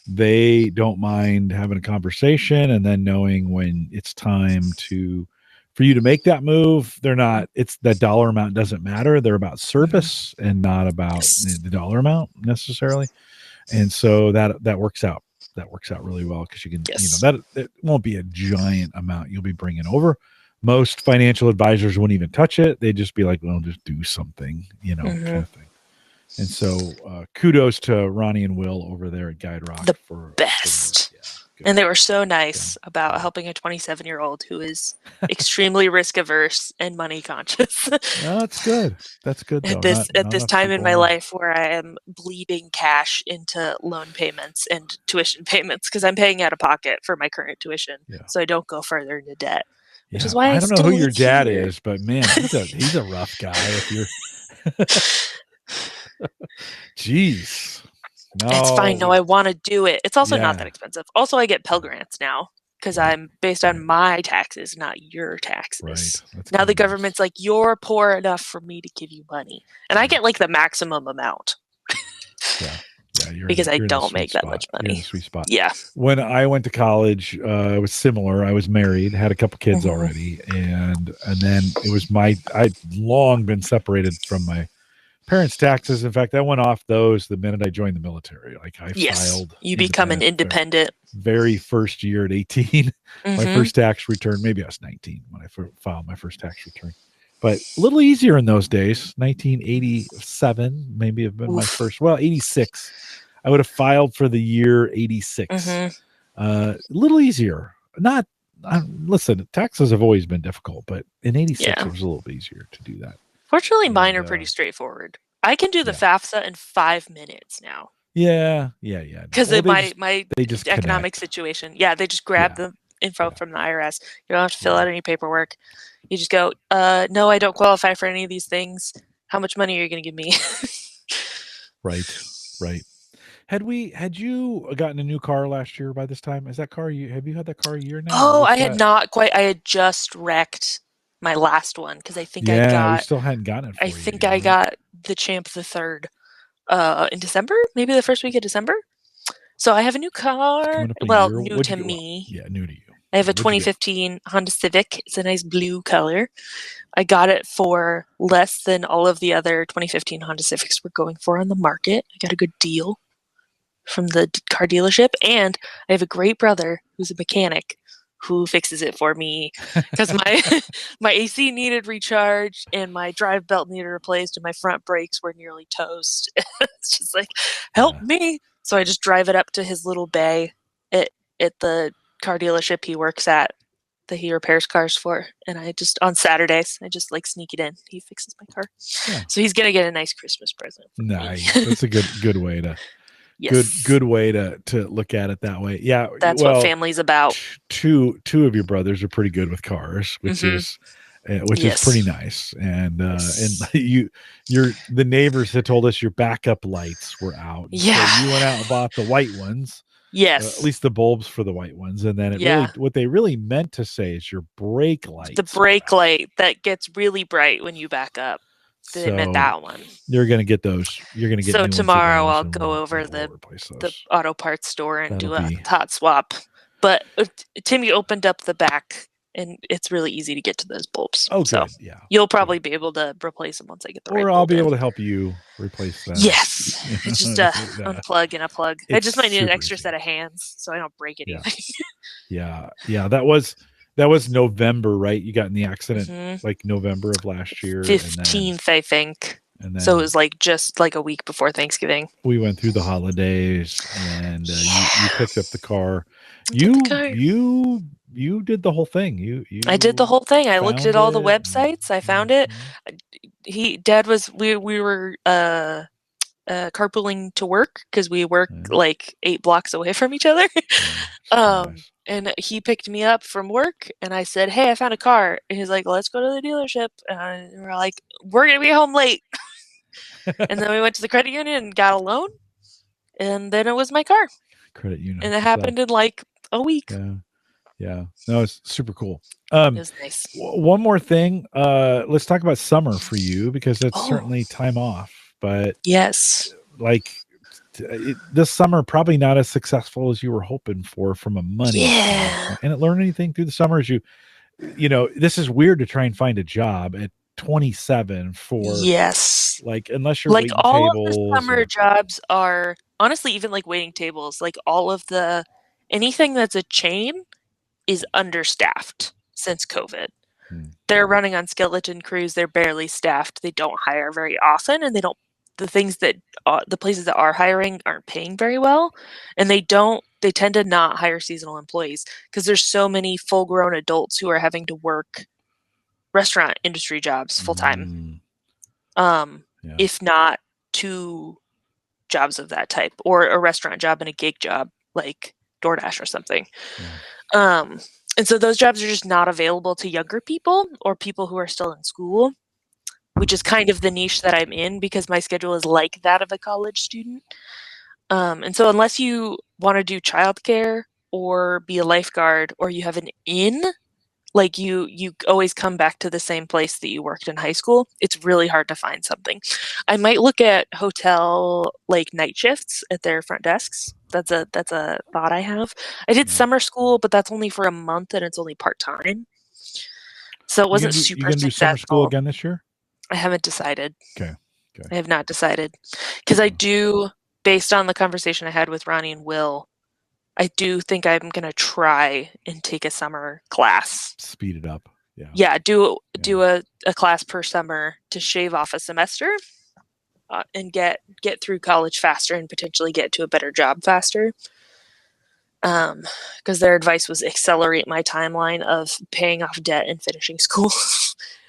they don't mind having a conversation and then knowing when it's time for you to make that move. They're not, it's that dollar amount doesn't matter. They're about service and not about the dollar amount necessarily. And so that works out. That works out really well because you can, that it won't be a giant amount you'll be bringing over. Most financial advisors wouldn't even touch it. They'd just be like, well, just do something, kind of thing. And so kudos to Ronnie and Will over there at Guide Rock. The best. And they were so nice about helping a 27-year-old who is extremely risk averse and money conscious. That's good. That's good. Though. At this time in my life where I am bleeding cash into loan payments and tuition payments because I'm paying out of pocket for my current tuition, so I don't go further into debt. Which is why I don't know who your dad is, but man, he's a rough guy. If you're, jeez. No. It's fine. No, I want to do it. It's also not that expensive. Also, I get Pell Grants now because I'm based on my taxes, not your taxes. Now the government's like, you're poor enough for me to give you money. And I get the maximum amount. Because I don't make that much money. You're in the sweet spot. Yeah. When I went to college, it was similar. I was married, had a couple kids already. And then it was I'd long been separated from my parents' taxes. In fact, I went off those the minute I joined the military. I filed. You become an independent. Very first year at 18, my first tax return. Maybe I was 19 when I filed my first tax return, but a little easier in those days. 1987, maybe have been my first. Well, 86. I would have filed for the year 86. A little easier. Not listen, taxes have always been difficult, but in 86 it was a little bit easier to do that. Fortunately, mine are pretty straightforward. I can do the FAFSA in 5 minutes now. Yeah. Because my economic situation. Yeah, they just grab the info from the IRS. You don't have to fill out any paperwork. You just go, no, I don't qualify for any of these things. How much money are you going to give me? Right. Had you gotten a new car last year by this time? Have you had that car a year now? Oh, I had not quite. I had just wrecked my last one because I think we still hadn't gotten it for I think I got the Champ the Third in December, maybe the first week of December. So I have a new car. Well, new to me. Yeah, new to you. I have a 2015 Honda Civic. It's a nice blue color. I got it for less than all of the other 2015 Honda Civics were going for on the market. I got a good deal from the car dealership, and I have a great brother who's a mechanic who fixes it for me because my AC needed recharged and my drive belt needed replaced and my front brakes were nearly toast. It's just like, help me. So I just drive it up to his little bay at the car dealership he works at that he repairs cars for. And I just, on Saturdays, I just like sneak it in. He fixes my car. Yeah. So he's going to get a nice Christmas present. Nice. That's a good way to, good way to look at it that way. Yeah. That's what family's about. Two of your brothers are pretty good with cars, which is pretty nice. And the neighbors had told us your backup lights were out. Yeah. So you went out and bought the white ones. Yes. At least the bulbs for the white ones. And then what they really meant to say is your brake light. The brake light that gets really bright when you back up. They meant that one. You're going to get those. You're going to get. So tomorrow I'll go over the auto parts store and do a hot swap. But Timmy opened up the back, and it's really easy to get to those bulbs. Oh, so good. Yeah. You'll probably be able to replace them once I get the right. Or I'll be able to help you replace them. Yes. It's just unplug and a plug. I just might need an extra set of hands so I don't break anything. Yeah. That was November, right? You got in the accident like November of last year. 15th, I think. And then, so it was like just like a week before Thanksgiving. We went through the holidays, and you picked up the car. You did the whole thing. I did the whole thing. I looked at all the websites. I found it. Dad was we were carpooling to work because we work like 8 blocks away from each other. Nice. And he picked me up from work, and I said, "Hey, I found a car." And he's like, "Let's go to the dealership." And we're like, "We're gonna be home late." And then we went to the credit union and got a loan, and then it was my car. Credit union, and it happened in like a week. Yeah. No, it's super cool. It was nice. One more thing. Let's talk about summer for you because it's certainly time off. But yes, like this summer, probably not as successful as you were hoping for from a money. Yeah. And learn anything through the summer as you this is weird to try and find a job at 27 for like unless you're like waiting all tables. Of the summer jobs are honestly even like waiting tables. Like all of anything that's a chain is understaffed since COVID. They're running on skeleton crews. They're barely staffed. They don't hire very often, and the places that are hiring aren't paying very well, and they tend to not hire seasonal employees because there's so many full-grown adults who are having to work restaurant industry jobs full-time. If not 2 jobs of that type, or a restaurant job and a gig job like DoorDash or something. And so those jobs are just not available to younger people or people who are still in school, which is kind of the niche that I'm in because my schedule is like that of a college student. And so unless you want to do childcare or be a lifeguard or you have an inn, like you always come back to the same place that you worked in high school, it's really hard to find something. I might look at hotel like night shifts at their front desks. That's a thought I have. I did summer school, but that's only for a month and it's only part-time. So it wasn't super successful. You gonna do summer school again this year? I haven't decided. Okay. I have not decided because I do, based on the conversation I had with Ronnie and Will, I do think I'm going to try and take a summer class. Speed it up. Yeah. Do a class per summer to shave off a semester and get through college faster and potentially get to a better job faster. because their advice was accelerate my timeline of paying off debt and finishing school,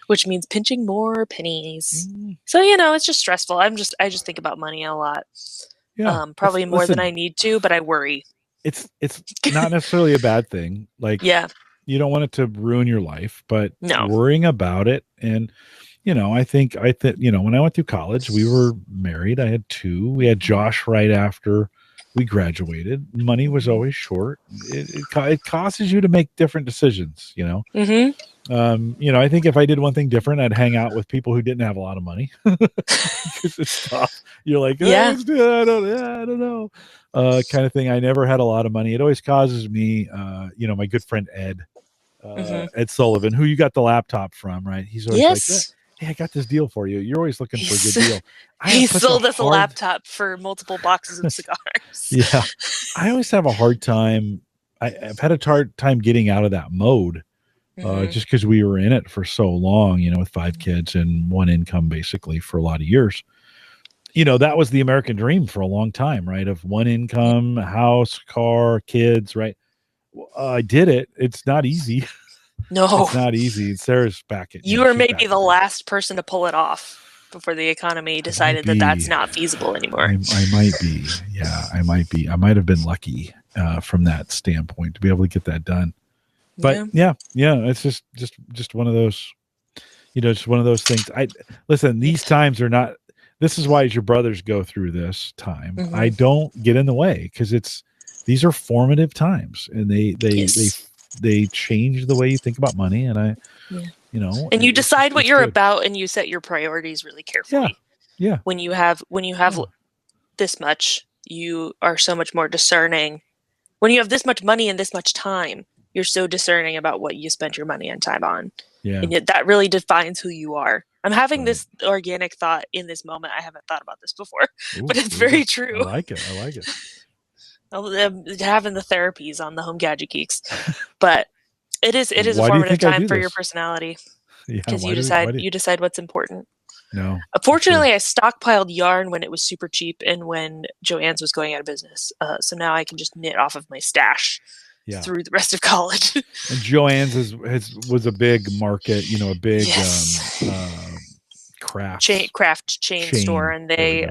which means pinching more pennies. So, it's just stressful. I just think about money a lot. Yeah. Probably more than I need to, but I worry. It's not necessarily a bad thing. Like, you don't want it to ruin your life, but worrying about it. And, I think, when I went through college, we were married. I had 2. We had Josh right after we graduated. Money was always short. It causes you to make different decisions, I think if I did one thing different, I'd hang out with people who didn't have a lot of money, because it's tough. You're like, let's do it. I don't know. Kind of thing. I never had a lot of money. It always causes me, my good friend Ed Sullivan, who you got the laptop from, right? He's always like, hey, I got this deal for you. You're always looking for a good deal. He sold us a laptop for multiple boxes of cigars. Yeah. I always have a hard time. I've had a hard time getting out of that mode, just because we were in it for so long, with 5 kids and one income basically for a lot of years. That was the American dream for a long time, right? Of one income, house, car, kids, right? I did it. It's not easy. No, it's not easy. Sarah's back at you were maybe the last person to pull it off before the economy decided that that's not feasible anymore. I might be. Yeah, I might be. I might have been lucky from that standpoint to be able to get that done. But yeah, it's just one of those, just one of those things. Listen, these times are not. This is why as your brothers go through this time, I don't get in the way, because these are formative times, and they change the way you think about money. And and you decide what you're about, and you set your priorities really carefully. Yeah. When you have this much, you are so much more discerning. When you have this much money and this much time, you're so discerning about what you spend your money and time on. Yeah. And that really defines who you are. I'm having this organic thought in this moment. I haven't thought about this before, but it's very true. I like it. I'm having the therapies on the Home Gadget Geeks, but it is a formative time for your personality, because you decide what's important. No. Fortunately, I stockpiled yarn when it was super cheap and when Joann's was going out of business. So now I can just knit off of my stash through the rest of college. And Joann's was a big market, a big craft chain store, and they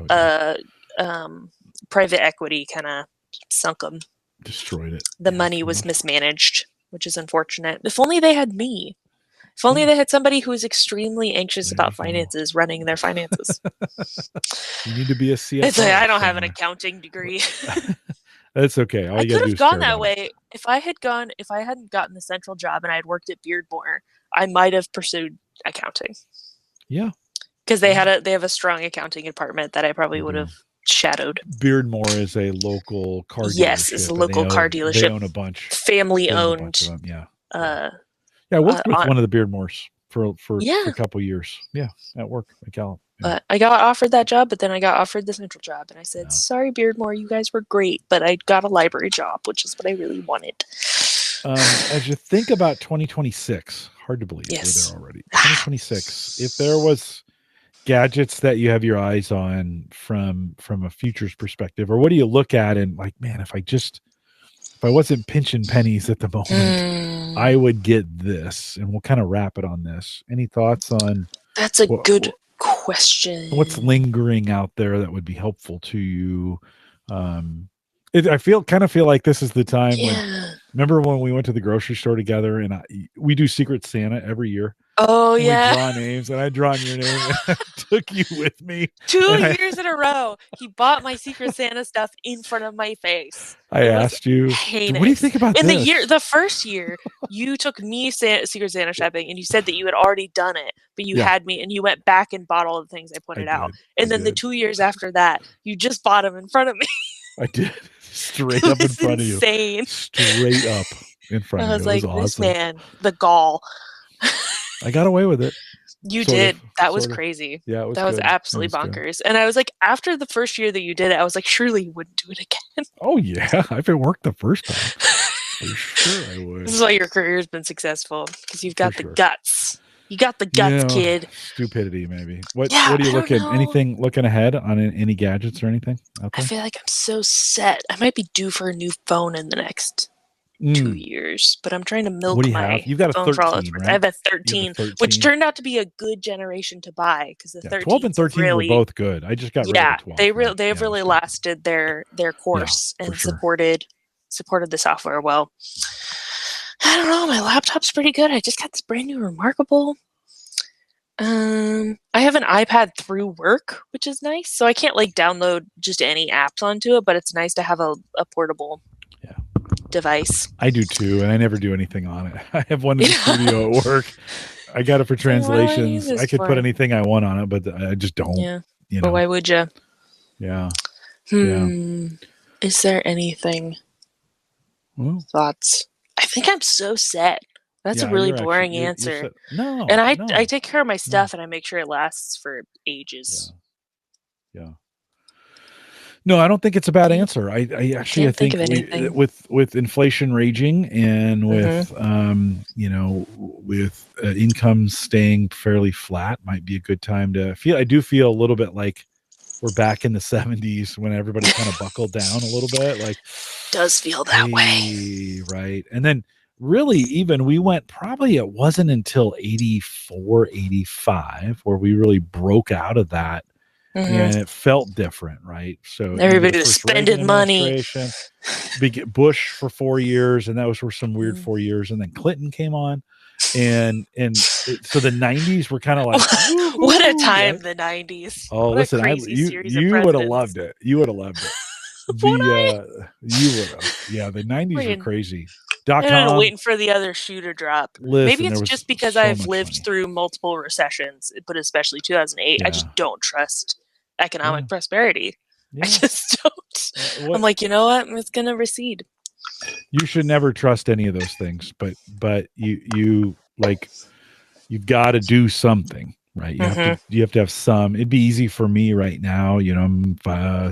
private equity kind of sunk them, destroyed it. The money was mismanaged, which is unfortunate. If only they had me. If only they had somebody who was extremely anxious about finances running their finances. You need to be a CFO. It's like, I don't have an accounting degree. That's okay. I could have gone that way. If I hadn't gotten the central job and I had worked at Beardmore, I might have pursued accounting. Yeah. Because they have a strong accounting department that I probably would have shadowed. Beardmore is a local car dealership. Yes, it's a local car dealership. They own a bunch. Family owned. Yeah. I worked with one of the Beardmores for a couple years. Yeah, at work at Gallup. Yeah. I got offered that job, but then I got offered the central job, and I said, "Sorry, Beardmore, you guys were great, but I got a library job, which is what I really wanted." As you think about 2026, hard to believe we're there already. 2026. If there was gadgets that you have your eyes on from a futures perspective, or what do you look at and like, man, if I wasn't pinching pennies at the moment, I would get this. And we'll kind of wrap it on this. Any thoughts on? That's a good question. What's lingering out there that would be helpful to you? I kind of feel like this is the time when, remember when we went to the grocery store together and we do Secret Santa every year. Oh, we draw names, and I drawn your name and I took you with me. 2 years in a row, he bought my Secret Santa stuff in front of my face. I asked you, what do you think about this? The first year, you took me Secret Santa shopping, and you said that you had already done it, but you had me, and you went back and bought all the things I pointed out. And then the 2 years after that, you just bought them in front of me. I did. Straight up in front of you. Insane. Straight up in front of you. I was like, this man, the gall. I got away with it. You did. That was crazy. Yeah, that was absolutely bonkers. Good. And I was like, after the first year that you did it, I was like, surely you wouldn't do it again. Oh, yeah. If it worked the first time, for sure I would. This is why your career has been successful, because you've got the guts. You got the guts, kid. Stupidity, maybe. What are you looking? Anything looking ahead on any gadgets or anything out there? I feel like I'm so set. I might be due for a new phone in the next 2 years, but I'm trying to milk what do you my have? You've got a phone 13, right? I have a 13, which turned out to be a good generation to buy because the 12 and 13 really, were both good. I just got rid of the 12. They've really lasted their course and supported the software well. I don't know. My laptop's pretty good. I just got this brand new Remarkable. I have an iPad through work, which is nice. So I can't like download just any apps onto it, but it's nice to have a portable device. I do too, and I never do anything on it. I have one in the studio at work. I got it for translations. I could put anything I want on it, but I just don't. Yeah. But why would you? Yeah. Is there anything? Thoughts? I think I'm so set. That's a really boring answer. No. And I take care of my stuff and I make sure it lasts for ages. Yeah. No, I don't think it's a bad answer. I think with inflation raging and with with incomes staying fairly flat, might be a good time to feel. I do feel a little bit like we're back in the 70s when everybody kind of buckled down a little bit. Like, does feel that way, right? And then really, even we went probably it wasn't until 84, 85 where we really broke out of that. And it felt different, right? So everybody was spending money. Bush for 4 years, and that was for some weird 4 years, and then Clinton came on, so the 90s were kind of like what a time, right? The 90s. Oh, listen, you would have loved it. You would have loved it. You would have. Yeah, the 90s were crazy. I'm waiting for the other shoe to drop. Maybe it's just because I've lived through multiple recessions, but especially 2008. I just don't trust economic prosperity. I just don't. I'm like, you know what? It's going to recede. You should never trust any of those things, but you've got to do something, right? You have to have some. It'd be easy for me right now. I'm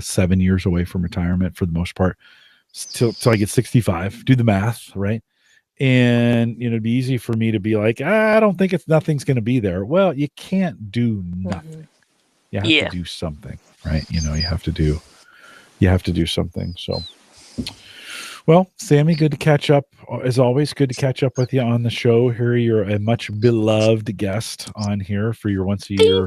7 years away from retirement for the most part. Till I get 65, do the math, right? And it'd be easy for me to be like, I don't think nothing's going to be there. Well, you can't do nothing. You have to do something, right? You have to do something. So, well, Sammie, good to catch up. As always, good to catch up with you on the show here. You're a much beloved guest on here for your once a year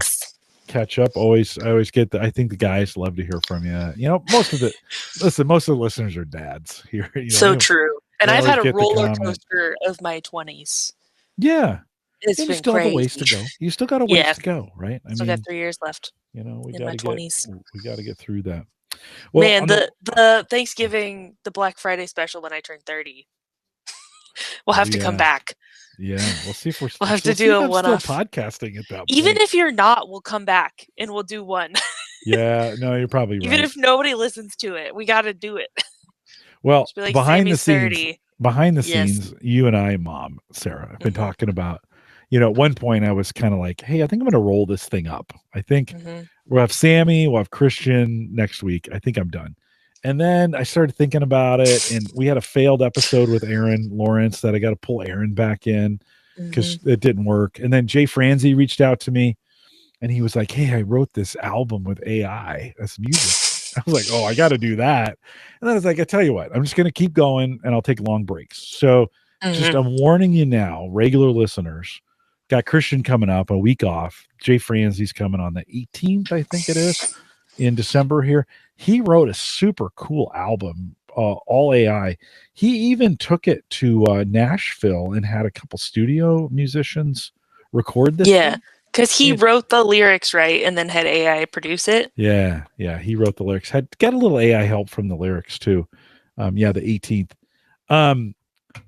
catch up. I always get I think the guys love to hear from you. Most of the listeners are dads here. True. And I've had a roller coaster of my 20s. Yeah. It's been still crazy. Have a ways to go. You still got a ways to go, right? I still got 3 years left. We got to get through that. Well, man, the Thanksgiving, the Black Friday special when I turned 30. We'll have to come back. Yeah, we'll see if we'll have to do a one-off. Still podcasting at that point. Even if you're not, we'll come back and we'll do one. Yeah, no, you're probably right. Even if nobody listens to it, we got to do it. Well, behind the scenes, you and I, Mom, Sarah, have been talking about. At one point I was kind of like, hey, I think I'm going to roll this thing up. I think we'll have Sammie, we'll have Christian next week. I think I'm done. And then I started thinking about it, and we had a failed episode with Aaron Lawrence that I got to pull Aaron back in because it didn't work. And then Jay Franzi reached out to me, and he was like, hey, I wrote this album with AI as music. I was like, oh, I got to do that. And then I was like, I tell you what, I'm just going to keep going, and I'll take long breaks. So just I'm warning you now, regular listeners, got Christian coming up, a week off. Jay Franzi's coming on the 18th, I think it is, in December here. He wrote a super cool album, all AI. He even took it to Nashville and had a couple studio musicians record this. Yeah, because he wrote the lyrics, right, and then had AI produce it. Yeah, he wrote the lyrics. Got a little AI help from the lyrics too. The 18th.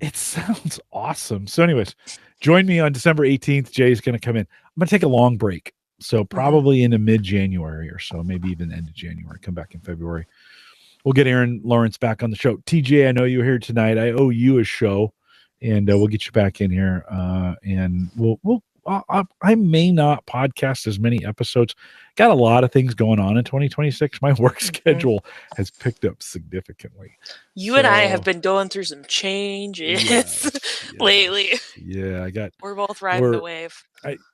It sounds awesome. So anyways, join me on December 18th. Jay's going to come in. I'm going to take a long break. So probably into mid-January or so, maybe even end of January. Come back in February. We'll get Aaron Lawrence back on the show. TJ, I know you're here tonight. I owe you a show, and we'll get you back in here. And we'll I may not podcast as many episodes. Got a lot of things going on in 2026. My work schedule has picked up significantly. You and I have been going through some changes lately. Yeah, we're both riding the wave.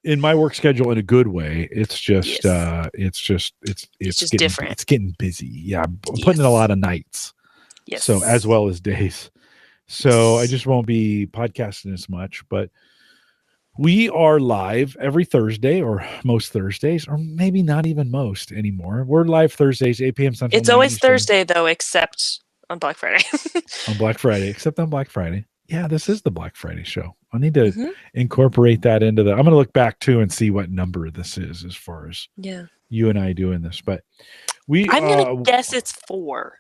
In my work schedule, in a good way. It's just it's getting different. It's getting busy. Yeah, I'm putting in a lot of nights. Yes. So as well as days. So I just won't be podcasting as much, but we are live every Thursday, or most Thursdays, or maybe not even most anymore. We're live Thursdays, 8 p.m. Central. It's always Thursday, though, except on Black Friday. On Black Friday, except on Black Friday. Yeah, this is the Black Friday show. I need to incorporate that into I'm going to look back, too, and see what number this is as far as you and I doing this. But I'm going to guess it's 4.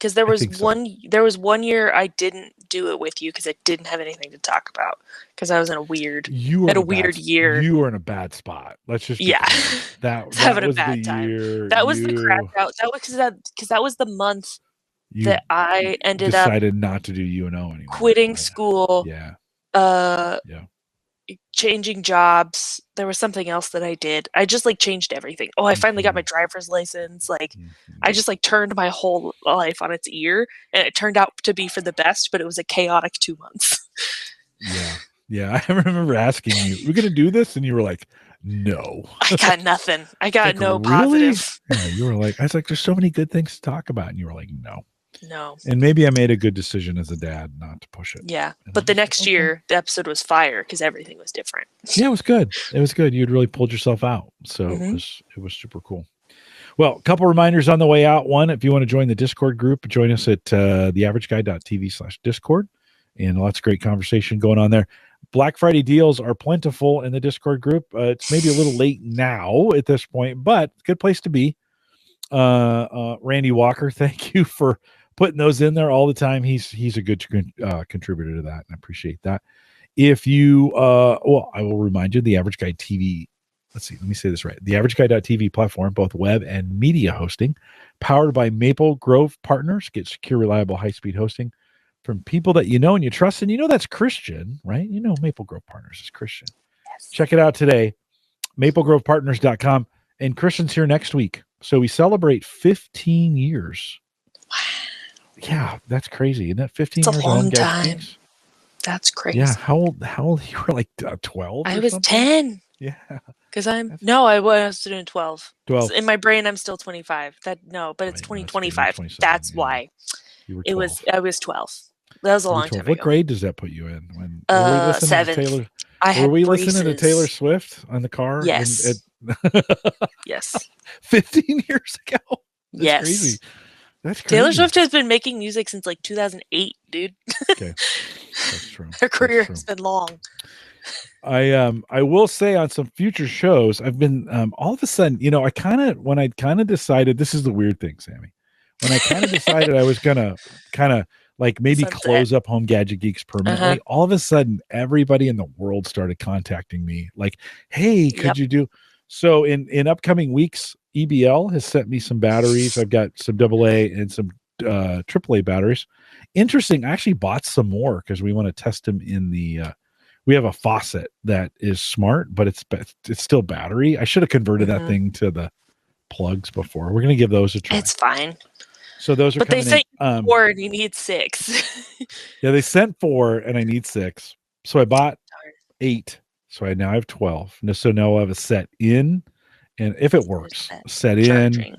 Because there was one year I didn't do it with you because I didn't have anything to talk about because I was in a weird year. You were in a bad spot. Let's just that having was a bad the time. year. That was the crash out. That was because that was the month that I decided not to do UNO anymore. Quitting school. Yeah. Changing jobs. There was something else that I did. I just changed everything. I finally got my driver's license. I just turned my whole life on its ear, and it turned out to be for the best, but it was a chaotic 2 months. Yeah. I remember asking you, we're going to do this? And you were like, no. I got nothing. I got no positive. Yeah, you were like, I was like, there's so many good things to talk about. And you were like, no. No. And maybe I made a good decision as a dad not to push it. Yeah. But the next year, the episode was fire because everything was different. Yeah, it was good. It was good. You'd really pulled yourself out. So it was super cool. Well, a couple reminders on the way out. One, if you want to join the Discord group, join us at theaverageguy.tv/Discord. And lots of great conversation going on there. Black Friday deals are plentiful in the Discord group. It's maybe a little late now at this point, but good place to be. Randy Walker, thank you for putting those in there all the time. He's a good contributor to that, and I appreciate that. If you I will remind you, the Average Guy TV, let me say this right, the averageguy.tv platform, both web and media hosting, powered by Maple Grove Partners. Get secure, reliable, high-speed hosting from people that you know and you trust, and that's Christian, right? Maple Grove Partners is Christian. Yes. Check it out today, maplegrovepartners.com. And Christian's here next week, so we celebrate 15 years. Wow. Yeah, that's crazy. Isn't that 15 years? It's a long time. That's crazy. Yeah, how old you were, 12? I was 10. Yeah. Because I was doing 12. 12. In my brain, I'm still 25. But it's 2025. That's why. I was 12. That was a long time ago. What grade does that put you in? When 7th. Were we listening to Taylor Swift on the car? Yes. Yes. 15 years ago. That's crazy. That's crazy. Taylor Swift has been making music since 2008, dude. Okay. That's true. Her career has been long. I will say on some future shows, I've been all of a sudden, when I kind of decided, this is the weird thing, Sammie. When I kind of decided I was gonna kind of maybe close up Home Gadget Geeks permanently, all of a sudden everybody in the world started contacting me hey, could you do so in upcoming weeks? EBL has sent me some batteries. I've got some AA and some AAA batteries. Interesting. I actually bought some more because we want to test them in the we have a faucet that is smart, but it's still battery. I should have converted that thing to the plugs before. We're going to give those a try. It's fine. So those are, but they sent 4 and you need 6. Yeah, they sent 4 and I need 6. So I bought 8. So I now have 12. So now I'll have a set in, and if it works, set in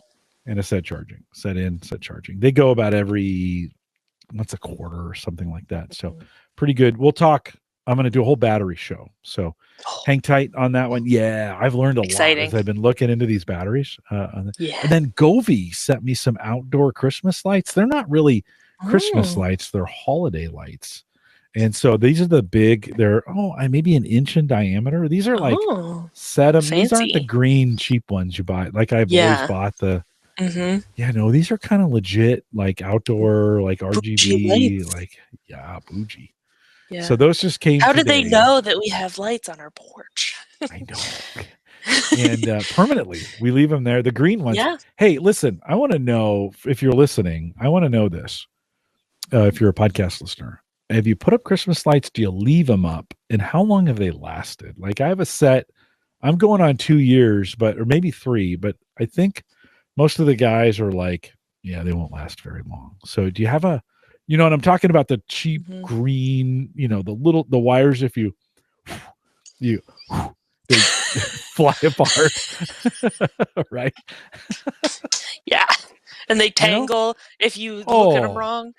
and a set charging. Set in, set charging. They go about every once a quarter or something like that. So pretty good. We'll talk. I'm going to do a whole battery show. So hang tight on that one. Yeah, I've learned a lot as I've been looking into these batteries. And then Govee sent me some outdoor Christmas lights. They're not really Christmas lights. They're holiday lights. And so these are the big, they're, maybe an inch in diameter. These are set them. These aren't the green cheap ones you buy. I've always bought the, these are kind of legit, outdoor, RGB, bougie. Yeah. So those just came. How did they know that we have lights on our porch? I know. And permanently, we leave them there. The green ones. Yeah. Hey, listen, I want to know if you're listening. I want to know this. If you're a podcast listener, have you put up Christmas lights? Do you leave them up? And how long have they lasted? Like I have a set, I'm going on 2 years, or maybe 3, but I think most of the guys are like, yeah, they won't last very long. So do you have and I'm talking about the cheap green, the wires, if you they fly apart, right? Yeah. And they tangle if you look at them wrong.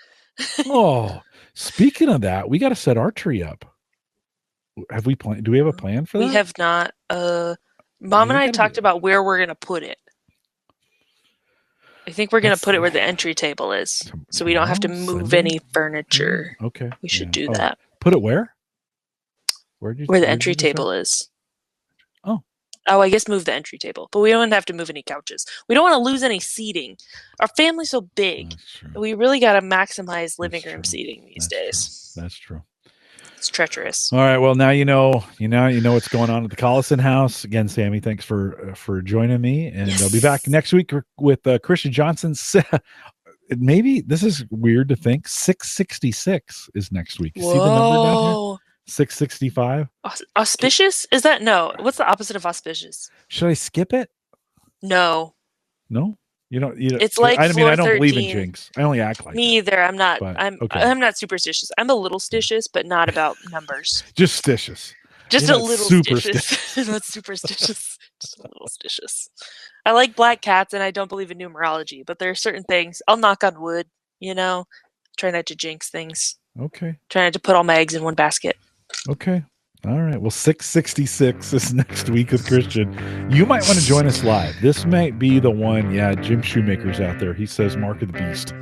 Speaking of that, we got to set our tree up. Have we planned? Do we have a plan for that? We have not. Mom and I talked about where we're going to put it. I think we're going to put it where the entry table is, so we don't have to move any furniture. Okay. We should do that. Put it where? Where the entry table is. Oh, I guess move the entry table, but we don't have to move any couches. We don't want to lose any seating. Our family's so big. We really got to maximize living room seating these days. That's true. It's treacherous. All right. Well, now you know what's going on at the Collison house. Again, Sammie, thanks for joining me, and I'll be back next week with Christian Johnson. Maybe this is weird to think. 666 is next week. You see the number down here? 665. Auspicious? Is that no? What's the opposite of auspicious? Should I skip it? No. You don't. It's like I don't believe in jinx. I only act like me either. I'm not. I'm not superstitious. I'm a little stitious, but not about numbers. Just stitious. Just a little stitious. Not superstitious. Just a little stitious. I like black cats, and I don't believe in numerology. But there are certain things. I'll knock on wood. Try not to jinx things. Okay. Try not to put all my eggs in one basket. Okay. All right. Well, 666 is next week with Christian. You might want to join us live. This might be the one. Yeah, Jim Shoemaker's out there. He says Mark of the Beast.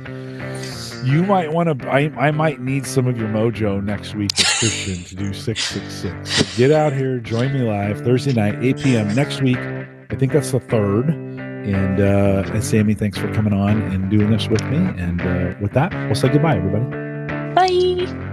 You might want to. I might need some of your mojo next week with Christian to do 666. So get out here. Join me live Thursday night, 8 p.m. next week. I think that's the 3rd. And Sammie, thanks for coming on and doing this with me. And with that, we'll say goodbye, everybody. Bye.